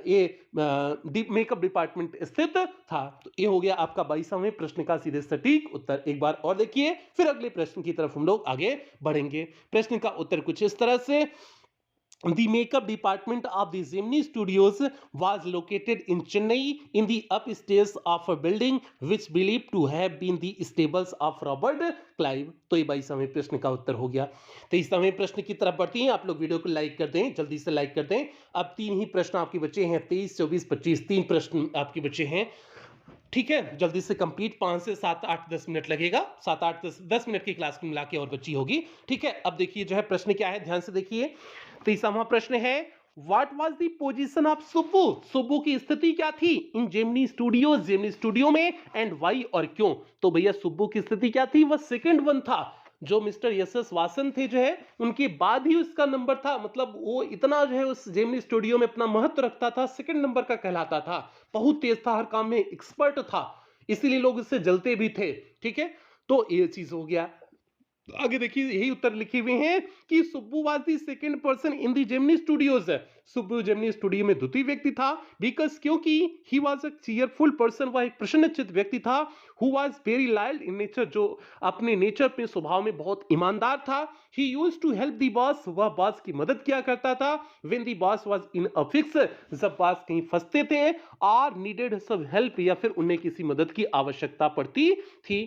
ये मेकअप डिपार्टमेंट स्थित था। तो ये हो गया आपका 22वें प्रश्न का सीधे सटीक उत्तर। एक बार और देखिए फिर अगले प्रश्न की तरफ हम लोग आगे बढ़ेंगे। प्रश्न का उत्तर कुछ इस तरह से, the makeup department of the Gemini Studios was located in Chennai in the upstairs of a building which believed to have been the stables of Robert Clive। तो ये 22वें प्रश्न का उत्तर हो गया। 23वें प्रश्न की तरफ बढ़ती हैं। आप लोग वीडियो को लाइक कर दें, जल्दी से लाइक कर दें। अब 3 ही प्रश्न आपके बचे हैं, 23, 24, 25, 3 प्रश्न आपके बचे हैं। ठीक है, जल्दी से कंप्लीट, 5 से 7, 8, 10 मिनट लगेगा, 7, 8, 10 मिनट की क्लास मिला के और बची होगी। ठीक है, अब देखिए जो है प्रश्न क्या है, ध्यान से देखिए। 23वां प्रश्न है, what was the position of Subbu, Subbu की स्थिति क्या थी इन जेमिनी स्टूडियो, जेमिनी स्टूडियो में, एंड व्हाई और क्यों। तो भैया सुब्बू की स्थिति क्या थी, वह सेकंड वन था, जो मिस्टर एस वासन थे जो है उनके बाद ही उसका नंबर था, मतलब वो इतना जो है उस जेमिनी स्टूडियो में अपना महत्व रखता था, सेकंड नंबर का कहलाता था, बहुत तेज था, हर काम में एक्सपर्ट था, इसीलिए लोग उससे जलते भी थे। ठीक है, तो ये चीज हो गया। आगे देखिए यही उत्तर लिखे हुए हैं कि Subbu was the second person in the Gemini Studios, Subbu Gemini Studio में द्वितीय व्यक्ति था, बिकॉज क्योंकि he was a cheerful person, वह एक प्रसन्नचित्त व्यक्ति था, who was very loyal in nature, जो अपने नेचर पे स्वभाव में बहुत ईमानदार था, he used to help the boss, वह बॉस की मदद किया करता था, when the boss was in a fix, जब बॉस कहीं फंसते थे, और नीडेड सम हेल्प, या फिर उन्हें किसी मदद की आवश्यकता पड़ती थी।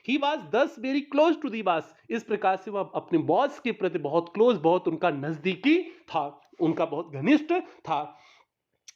He was thus very close to the boss, इस प्रकार से वह अपने बॉस के प्रति बहुत क्लोज, बहुत उनका नजदीकी था, उनका बहुत घनिष्ठ था।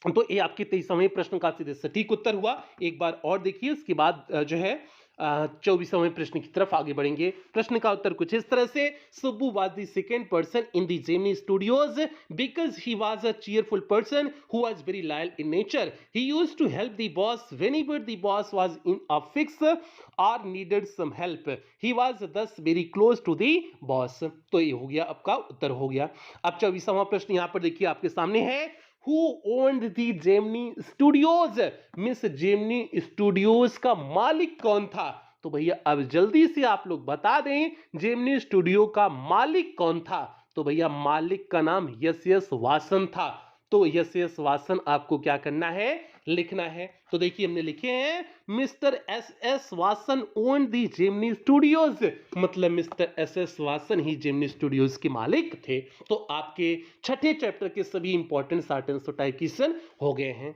तो ये आपके 23वें प्रश्न का सीधे सटीक उत्तर हुआ। एक बार और देखिए, उसके बाद जो है 24वें प्रश्न की तरफ आगे बढ़ेंगे। प्रश्न का उत्तर कुछ इस तरह से, Subbu was the second person in the Gemini studios because he was a cheerful person who was very loyal in nature, he used to help the boss whenever the boss was in a fix or needed some help, he was thus very close to the boss. तो ये हो गया, आपका उत्तर हो गया। अब 24वां प्रश्न यहां पर देखिए आपके सामने है, Who owned the Gemini Studios? Miss Gemini Studios का मालिक कौन था। तो भैया अब जल्दी से आप लोग बता दें, जेमिनी स्टूडियो का मालिक कौन था। तो भैया मालिक का नाम एस वासन था। तो एस वासन आपको क्या करना है, लिखना है। तो देखिए हमने लिखे हैं, मिस्टर एस वासन ओन दी जेमिनी स्टूडियोज, मतलब मिस्टर एस वासन ही जेमिनी स्टूडियोज के मालिक थे। तो आपके छठे चैप्टर के सभी important short answer type question हो गए हैं।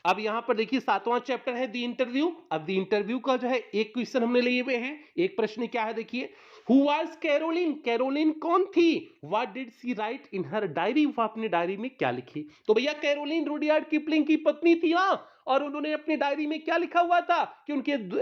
अब यहां पर देखिए 7वां चैप्टर है दी इंटरव्यू। अब दी इंटरव्यू का जो है एक क्वेश्चन हमने लिए हुए हैं। एक प्रश्न क्या है देखिए, हु वाज कैरोलिन, कैरोलिन कौन थी, what did she write in her diary, वो अपनी डायरी में क्या लिखी। तो भैया कैरोलिन रुडयार्ड किपलिंग की पत्नी थी ना, और उन्होंने अपनी डायरी में क्या लिखा हुआ था कि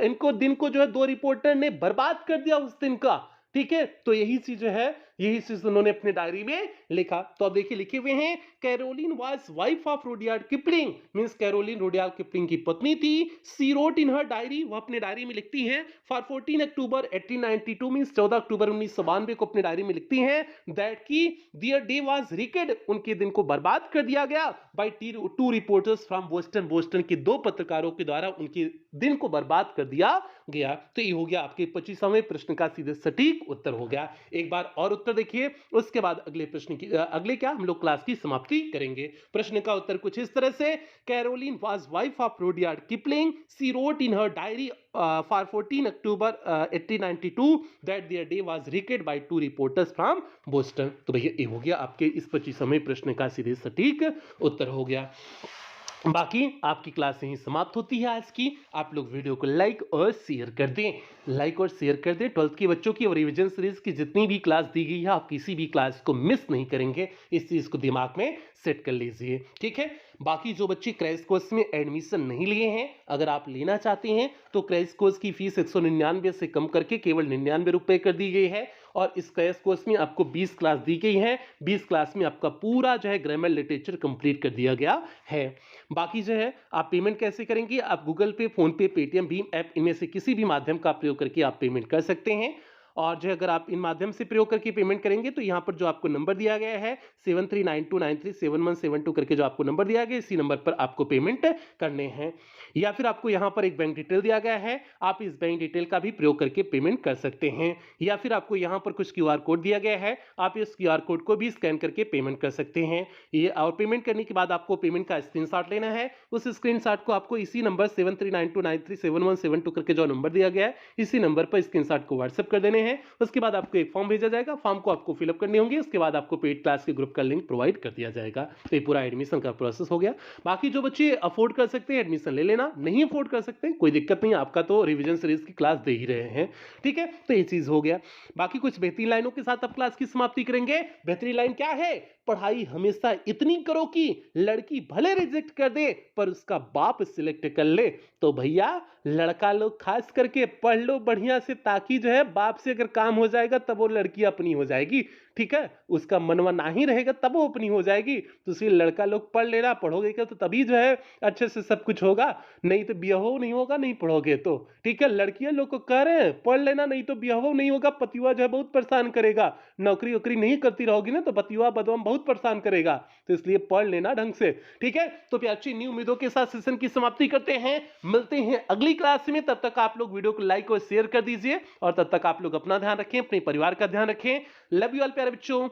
इनको दिन को जो है 2 रिपोर्टर ने बर्बाद कर दिया उस दिन का। ठीक है, तो यही चीज जो है यही चीज उन्होंने अपने डायरी में लिखा। तो अब देखिए लिखे हुए हैं, Caroline was wife of Rudyard Kipling, means Caroline Rudyard Kipling की पत्नी थी। सी रोट इन हर डायरी, वो अपने डायरी में लिखती हैं, फॉर 14 अक्टूबर 1892, मींस 14 अक्टूबर 1992 को अपने डायरी में लिखती हैं दैट की देयर डे वाज रिकेड, उनके दिन को बर्बाद कर दिया गया bye two reporters from Boston, Boston के दो पत्रकारों के द्वारा उनके दिन को बर्बाद कर दिया गया। तो ये हो गया आपके 25वें प्रश्न का सीधे सटीक उत्तर हो गया। एक बार और उत्तर देखिए, उसके बाद अगले प्रश्न की अगले क्या हम लोग क्लास की समाप्ति करेंगे। प्रश्न का उत्तर कुछ इस तरह से, Caroline was wife of Rudyard Kipling, she wrote in her diary for 14 October 1892 that their day was wrecked by two reporters from Boston. तो भैया ये हो गया आपके इस 25वें प्रश्न का सीधे सटीक उत्तर हो गया। बाकी आपकी क्लास यहीं समाप्त होती है आज की। आप लोग वीडियो को लाइक और शेयर कर दें, लाइक और शेयर कर दें। 12th के बच्चों की और रिवीजन सीरीज की जितनी भी क्लास दी गई है, आप किसी भी क्लास को मिस नहीं करेंगे, इस चीज़ को दिमाग में सेट कर लीजिए, ठीक है। बाकी जो बच्चे क्रैश कोर्स में एडमिशन नहीं लिए हैं, अगर आप लेना चाहते हैं तो क्रैश कोर्स की फीस 199 से कम करके केवल 99 रुपये कर दी गई है। और इस क्रैश कोर्स में आपको 20 क्लास दी गई है, 20 क्लास में आपका पूरा जो है ग्रामर लिटरेचर कंप्लीट कर दिया गया है। बाकी जो है आप पेमेंट कैसे करेंगे, आप गूगल पे, फोन पे, पेटीएम, भीम ऐप, इनमें से किसी भी माध्यम का प्रयोग करके आप पेमेंट कर सकते हैं। और जो अगर आप इन माध्यम से प्रयोग करके पेमेंट करेंगे तो यहाँ पर जो आपको नंबर दिया गया है 7392937172 करके जो आपको नंबर दिया गया है, इसी नंबर पर आपको पेमेंट करने हैं। या फिर आपको यहाँ पर एक बैंक डिटेल दिया गया है, आप इस बैंक डिटेल का भी प्रयोग करके पेमेंट कर सकते हैं। या फिर आपको यहाँ पर कुछ क्यूआर कोड दिया गया है, आप इस क्यूआर कोड को भी स्कैन करके पेमेंट कर सकते हैं। ये और पेमेंट करने के बाद आपको पेमेंट का स्क्रीनशॉट लेना है। उस स्क्रीनशॉट को आपको इसी नंबर 7392937172 करके जो नंबर दिया गया है, इसी नंबर पर स्क्रीनशॉट को व्हाट्सएप कर देने हैं। उसके बाद आपको एक फॉर्म भेजा जाएगा, फॉर्म को आपको फिलअप करने होंगे। उसके बाद आपको पेड क्लास के ग्रुप का लिंक प्रोवाइड कर दिया जाएगा। तो ये पूरा एडमिशन का प्रोसेस हो गया। बाकी जो बच्चे अफोर्ड कर सकते हैं एडमिशन ले लेना, नहीं अफोर्ड कर सकते कोई दिक्कत नहीं, आपका तो रिवीजन सीरीज की क्लास दे ही रहे हैं, ठीक है। तो ये चीज हो गया। बाकी कुछ बेहतरीन लाइनों के साथ अब क्लास की समाप्ति करेंगे। बेहतरीन लाइन क्या है, पढ़ाई हमेशा इतनी करो कि लड़की भले रिजेक्ट कर दे पर उसका बाप सिलेक्ट कर ले। तो भैया लड़का लोग खास करके पढ़ लो बढ़िया से, ताकि जो है बाप से अगर काम हो जाएगा तब वो लड़की अपनी हो जाएगी, ठीक है। उसका मनवा नहीं रहेगा तब वो अपनी हो जाएगी। तो इसलिए लड़का लोग पढ़ लेना, पढ़ोगे क्या तो तभी जो है अच्छे से सब कुछ होगा, नहीं तो ब्याहो नहीं होगा नहीं पढ़ोगे तो, ठीक है। लड़कियां लोग को कह रहे हैं पढ़ लेना, नहीं तो ब्याहो नहीं होगा, पतिवा जो है बहुत परेशान करेगा, नौकरी वोकरी नहीं करती रहोगी ना तो पतिवा बदवा बहुत परेशान करेगा। तो इसलिए पढ़ लेना ढंग से, ठीक है। तो प्यारी न्यू उम्मीदों के साथ सेशन की समाप्ति करते हैं, मिलते हैं अगली क्लास में। तब तक आप लोग वीडियो को लाइक और शेयर कर दीजिए और तब तक आप लोग अपना ध्यान रखें, अपने परिवार का ध्यान रखें। लव यू ऑल प्यारे बच्चों।